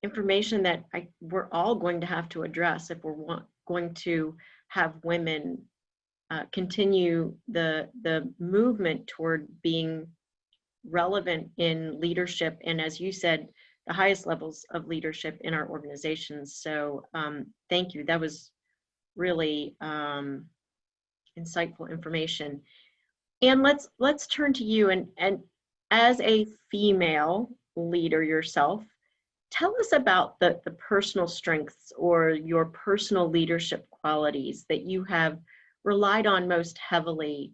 information that we're all going to have to address if we're going to have women continue the movement toward being relevant in leadership, and as you said, the highest levels of leadership in our organizations. So thank you. That was really insightful information. And let's turn to you, and as a female leader yourself, tell us about the personal strengths or your personal leadership qualities that you have relied on most heavily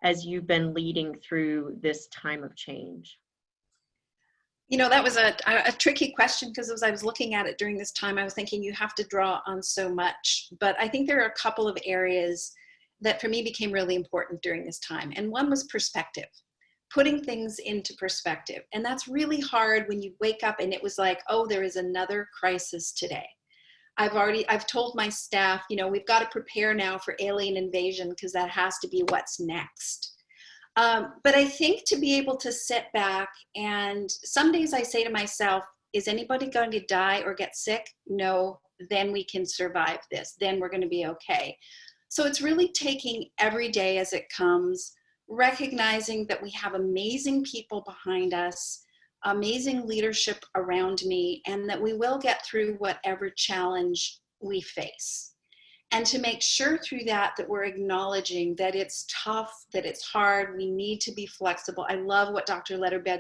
as you've been leading through this time of change. That was a tricky question, because as I was looking at it during this time, I was thinking you have to draw on so much. But I think there are a couple of areas that for me became really important during this time. And one was perspective, putting things into perspective. And that's really hard when you wake up and it was like, oh, there is another crisis today. I've told my staff, we've got to prepare now for alien invasion, because that has to be what's next. But I think to be able to sit back, and some days I say to myself, is anybody going to die or get sick? No, then we can survive this. Then we're going to be okay. So it's really taking every day as it comes, recognizing that we have amazing people behind us, amazing leadership around me, and that we will get through whatever challenge we face. And to make sure through that we're acknowledging that it's tough, that it's hard, we need to be flexible. I love what Dr. Ledbetter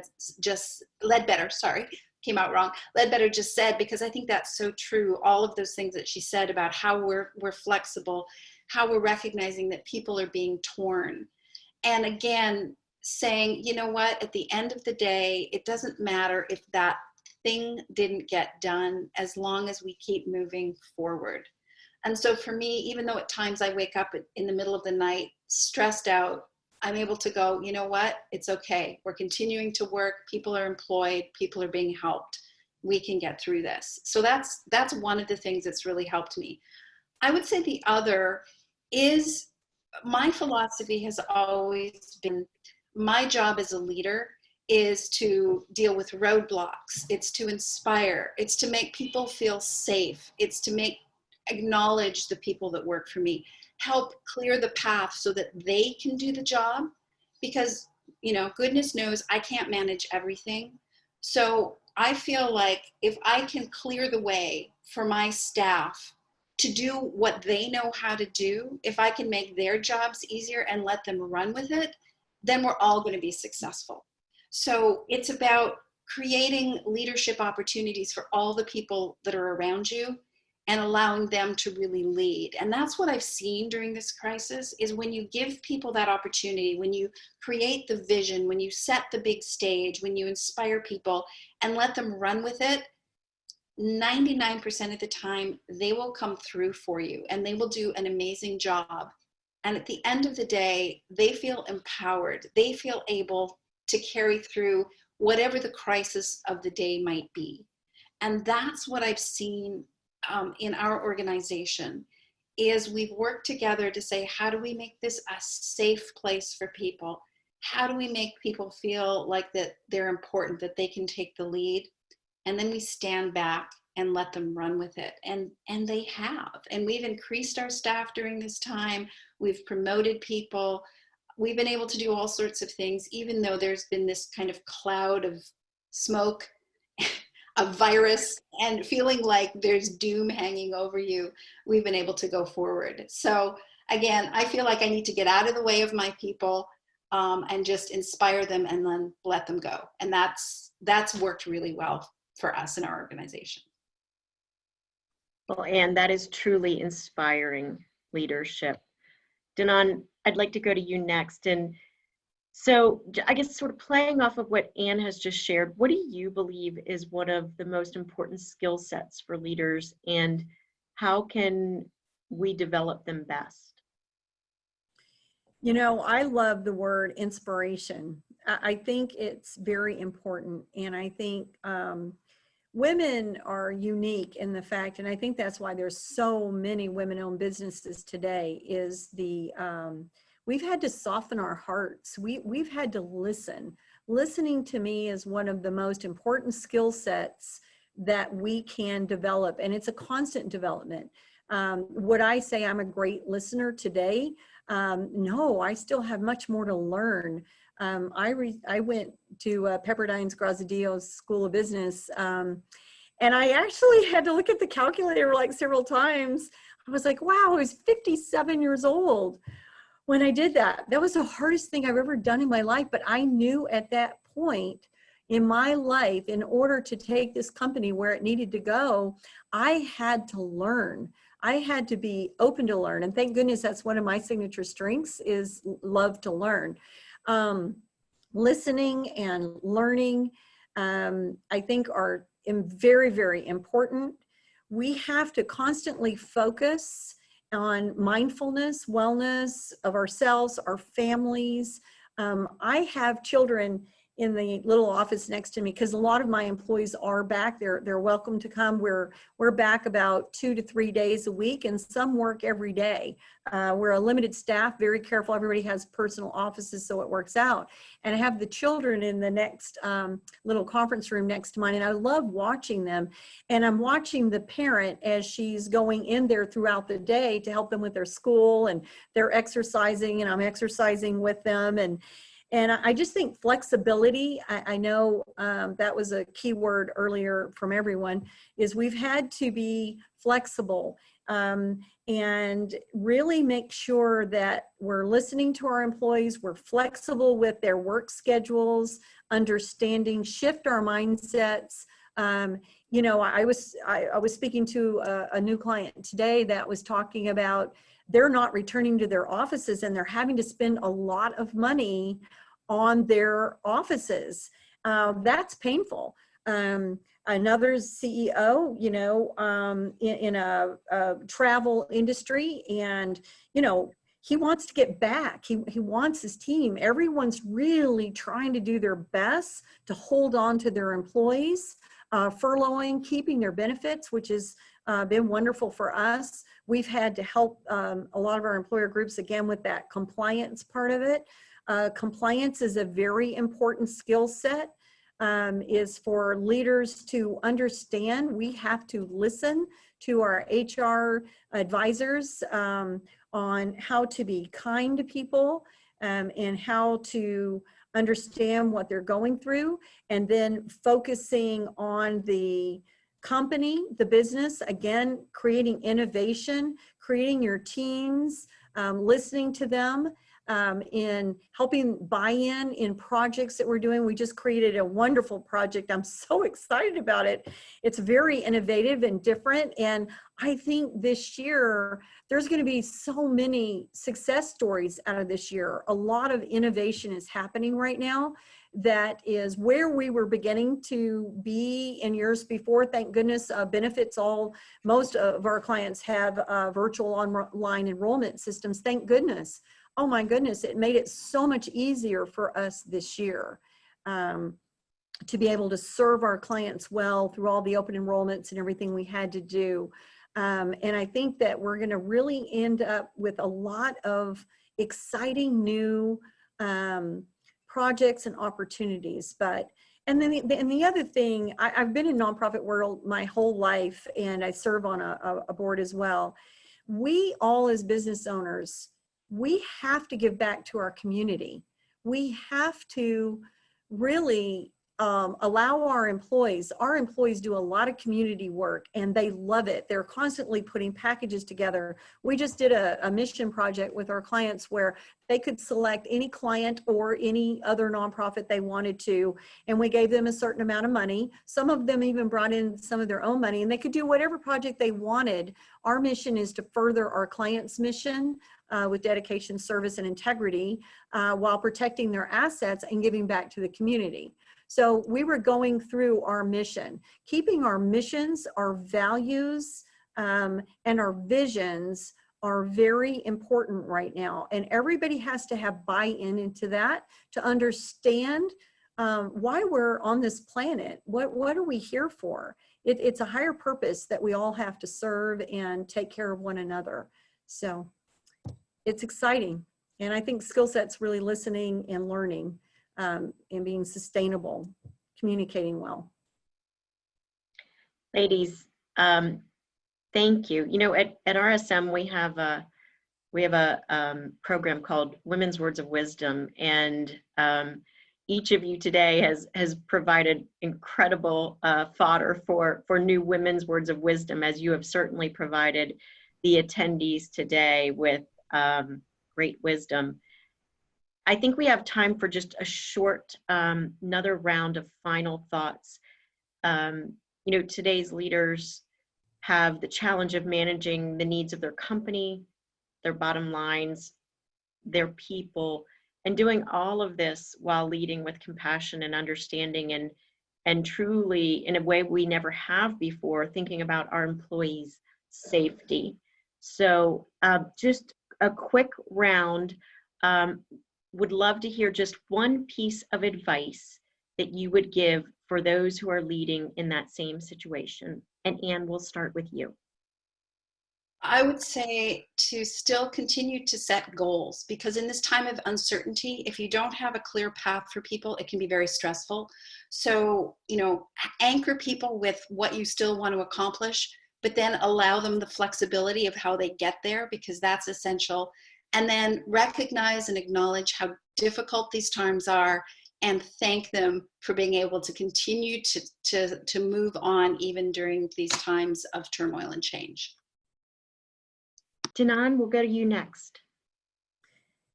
just said, because I think that's so true. All of those things that she said about how we're flexible, how we're recognizing that people are being torn. And again, saying, you know what, at the end of the day, it doesn't matter if that thing didn't get done, as long as we keep moving forward. And so for me, even though at times I wake up in the middle of the night stressed out, I'm able to go, you know what, it's okay. We're continuing to work. People are employed. People are being helped. We can get through this. So that's one of the things that's really helped me. I would say the other is, my philosophy has always been, My job as a leader is to deal with roadblocks. It's to inspire. It's to make people feel safe. It's to acknowledge the people that work for me, help clear the path so that they can do the job, because, you know, goodness knows I can't manage everything. So I feel like if I can clear the way for my staff to do what they know how to do, if I can make their jobs easier and let them run with it, then we're all going to be successful. So it's about creating leadership opportunities for all the people that are around you and allowing them to really lead. And that's what I've seen during this crisis, is when you give people that opportunity, when you create the vision, when you set the big stage, when you inspire people and let them run with it, 99% of the time, they will come through for you and they will do an amazing job. And at the end of the day, they feel empowered. They feel able to carry through whatever the crisis of the day might be. And that's what I've seen in our organization, is we've worked together to say, how do we make this a safe place for people? How do we make people feel like that they're important, that they can take the lead? And then we stand back and let them run with it. And they have. And we've increased our staff during this time. We've promoted people. We've been able to do all sorts of things, even though there's been this kind of cloud of smoke, a virus, and feeling like there's doom hanging over you. We've been able to go forward. So again, I feel like I need to get out of the way of my people and just inspire them and then let them go. And that's worked really well for us in our organization. Well, Anne, that is truly inspiring leadership. Danone, I'd like to go to you next. And so I guess sort of playing off of what Anne has just shared, what do you believe is one of the most important skill sets for leaders, and how can we develop them best? You know, I love the word inspiration. I think it's very important. And I think women are unique in the fact, and I think that's why there's so many women-owned businesses today, is we've had to soften our hearts. We've had to listen. Listening, to me, is one of the most important skill sets that we can develop, and it's a constant development. Would I say I'm a great listener today? No, I still have much more to learn. I went to Pepperdine's Graziadio School of Business, and I actually had to look at the calculator like several times. I was like, wow, I was 57 years old when I did that. That was the hardest thing I've ever done in my life, but I knew at that point in my life, in order to take this company where it needed to go, I had to learn. I had to be open to learn. And thank goodness that's one of my signature strengths, is love to learn. Listening and learning, I think are very, very important. We have to constantly focus on mindfulness, wellness of ourselves, our families. I have children in the little office next to me, because a lot of my employees are back. They're welcome to come. We're back about 2 to 3 days a week, and some work every day. We're a limited staff, very careful. Everybody has personal offices, so it works out. And I have the children in the next little conference room next to mine, and I love watching them. And I'm watching the parent as she's going in there throughout the day to help them with their school, and they're exercising, and I'm exercising with them. And I just think flexibility, I know that was a key word earlier from everyone, is we've had to be flexible and really make sure that we're listening to our employees, we're flexible with their work schedules, understanding, shift our mindsets. You know, I was speaking to a new client today that was talking about they're not returning to their offices, and they're having to spend a lot of money on their offices. That's painful. Another CEO, you know, in a travel industry, and, you know, he wants to get back. He wants his team. Everyone's really trying to do their best to hold on to their employees, furloughing, keeping their benefits, which is been wonderful for us. We've had to help a lot of our employer groups again with that compliance part of it. Compliance is a very important skill set, is for leaders to understand. We have to listen to our HR advisors on how to be kind to people and how to understand what they're going through, and then focusing on the company, the business, again, creating innovation, creating your teams, listening to them, in helping buy-in in projects that we're doing. We just created a wonderful project. I'm so excited about it. It's very innovative and different. And I think this year, there's going to be so many success stories out of this year. A lot of innovation is happening right now. That is where we were beginning to be in years before. Thank goodness, benefits most of our clients have virtual online enrollment systems. Thank goodness. Oh my goodness, it made it so much easier for us this year to be able to serve our clients well through all the open enrollments and everything we had to do. And I think that we're going to really end up with a lot of exciting new projects and opportunities. And then the other thing, I've been in nonprofit world my whole life, and I serve on a board as well. We all as business owners, we have to give back to our community. We have to really allow our employees do a lot of community work, and they love it. They're constantly putting packages together. We just did a mission project with our clients where they could select any client or any other nonprofit they wanted to, and we gave them a certain amount of money. Some of them even brought in some of their own money, and they could do whatever project they wanted. Our mission is to further our clients' mission with dedication, service, and integrity while protecting their assets and giving back to the community. So we were going through our mission, keeping our missions, our values, and our visions are very important right now. And everybody has to have buy-in into that to understand why we're on this planet. What are we here for? It's a higher purpose that we all have to serve and take care of one another. So it's exciting. And I think skill set's really listening and learning. And being sustainable, communicating well. Ladies, thank you. You know, at RSM we have a program called Women's Words of Wisdom, and each of you today has provided incredible fodder for new women's words of wisdom, as you have certainly provided the attendees today with great wisdom. I think we have time for just a short, another round of final thoughts. You know, today's leaders have the challenge of managing the needs of their company, their bottom lines, their people, and doing all of this while leading with compassion and understanding and truly, in a way we never have before, thinking about our employees' safety. So just a quick round. Would love to hear just one piece of advice that you would give for those who are leading in that same situation. And Anne, we'll start with you. I would say to still continue to set goals, because in this time of uncertainty, if you don't have a clear path for people, it can be very stressful. So, you know, anchor people with what you still want to accomplish, but then allow them the flexibility of how they get there, because that's essential. And then recognize and acknowledge how difficult these times are, and thank them for being able to continue to move on even during these times of turmoil and change. Danone, we'll go to you next.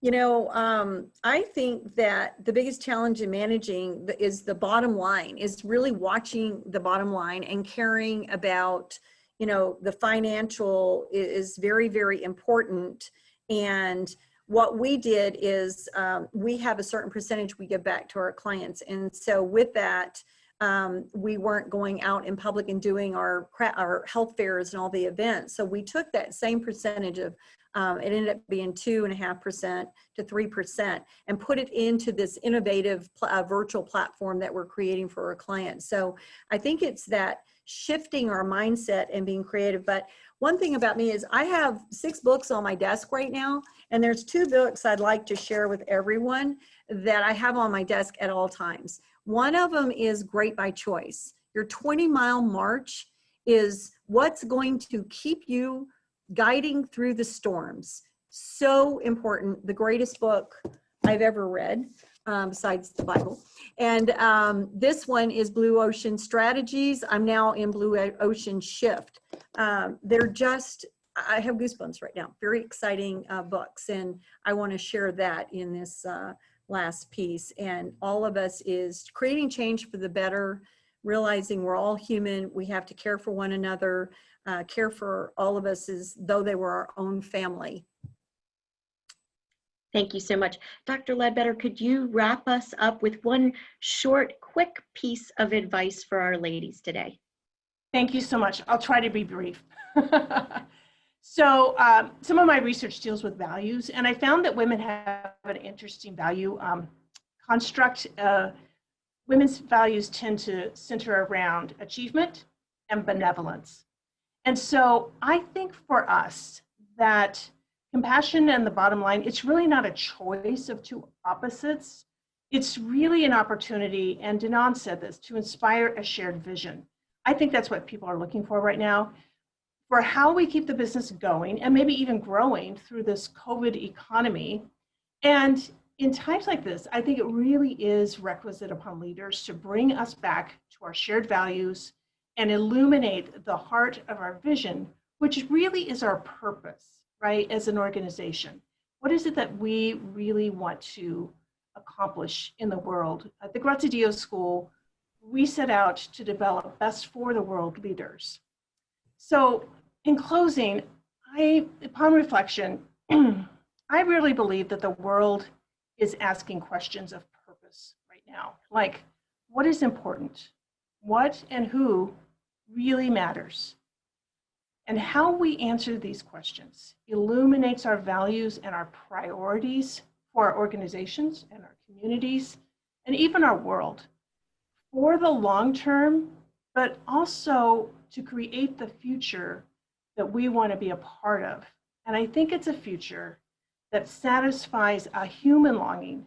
You know, I think that the biggest challenge in managing is the bottom line, is really watching the bottom line and caring about, you know, the financial is very, very important. And what we did is we have a certain percentage we give back to our clients. And so with that, we weren't going out in public and doing our health fairs and all the events. So we took that same percentage of, it ended up being 2.5% to 3%, and put it into this innovative virtual platform that we're creating for our clients. So I think it's that shifting our mindset and being creative. But one thing about me is I have 6 books on my desk right now, and there's 2 books I'd like to share with everyone that I have on my desk at all times. One of them is Great by Choice. Your 20-mile march is what's going to keep you guiding through the storms. So important. The greatest book I've ever read, besides the Bible. And this one is Blue Ocean Strategies. I'm now in Blue Ocean Shift. They're just, I have goosebumps right now. Very exciting books. And I want to share that in this last piece. And all of us is creating change for the better, realizing we're all human. We have to care for one another, care for all of us as though they were our own family. Thank you so much. Dr. Ledbetter, could you wrap us up with one short, quick piece of advice for our ladies today? Thank you so much. I'll try to be brief. So some of my research deals with values, and I found that women have an interesting value construct. Women's values tend to center around achievement and benevolence. And so I think for us that compassion and the bottom line, it's really not a choice of 2 opposites. It's really an opportunity, and Danone said this, to inspire a shared vision. I think that's what people are looking for right now, for how we keep the business going and maybe even growing through this COVID economy. And in times like this, I think it really is requisite upon leaders to bring us back to our shared values and illuminate the heart of our vision, which really is our purpose, right, as an organization. What is it that we really want to accomplish in the world? At the Graziadio School, we set out to develop best for the world leaders. So in closing, upon reflection, I really believe that the world is asking questions of purpose right now. Like, what is important? What and who really matters? And how we answer these questions illuminates our values and our priorities for our organizations and our communities and even our world for the long term, but also to create the future that we want to be a part of. And I think it's a future that satisfies a human longing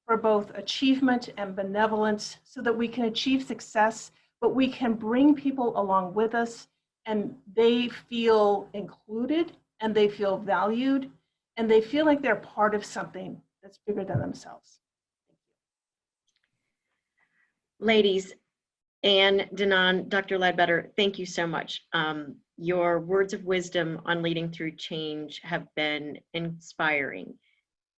for both achievement and benevolence so that we can achieve success, but we can bring people along with us and they feel included and they feel valued and they feel like they're part of something that's bigger than themselves. Ladies, Anne, Danone, Dr. Ledbetter, thank you so much. Your words of wisdom on leading through change have been inspiring,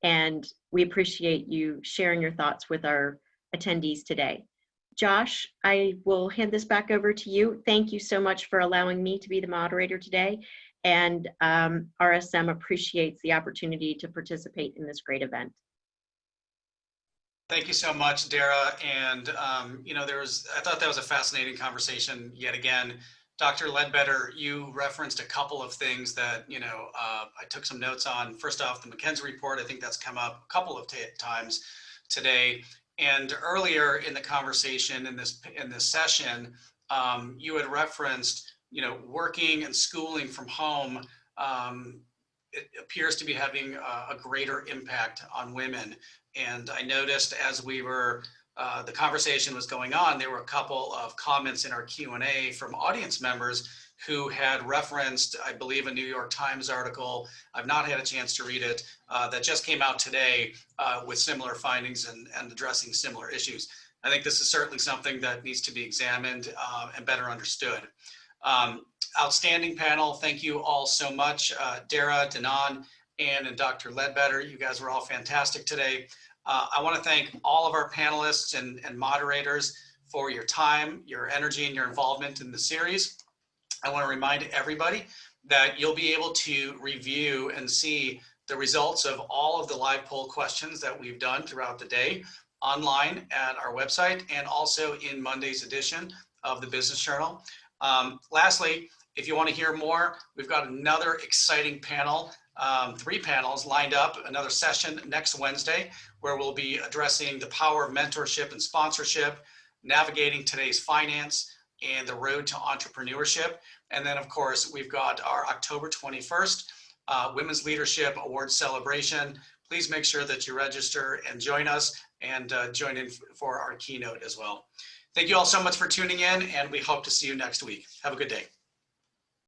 and we appreciate you sharing your thoughts with our attendees today. Josh, I will hand this back over to you. Thank you so much for allowing me to be the moderator today, and RSM appreciates the opportunity to participate in this great event. Thank you so much, Dara. And you know, I thought that was a fascinating conversation yet again. Dr. Ledbetter, you referenced a couple of things that, you know, I took some notes on. First off, the McKinsey report, I think that's come up a couple of times today. And earlier in the conversation in this session, you had referenced, you know, working and schooling from home. It appears to be having a greater impact on women. And I noticed as we were, the conversation was going on, there were a couple of comments in our Q&A from audience members who had referenced, I believe, a New York Times article. I've not had a chance to read it, that just came out today with similar findings and addressing similar issues. I think this is certainly something that needs to be examined and better understood. Outstanding panel. Thank you all so much. Dara, Danone, Anne, and Dr. Ledbetter, you guys were all fantastic today. I want to thank all of our panelists and moderators for your time, your energy, and your involvement in the series. I want to remind everybody that you'll be able to review and see the results of all of the live poll questions that we've done throughout the day online at our website and also in Monday's edition of the Business Journal. Lastly, if you want to hear more, we've got another exciting panel, 3 panels lined up, another session next Wednesday, where we'll be addressing the power of mentorship and sponsorship, navigating today's finance, and the road to entrepreneurship. And then, of course, we've got our October 21st Women's Leadership Award celebration. Please make sure that you register and join us, and join in for our keynote as well. Thank you all so much for tuning in, and we hope to see you next week. Have a good day.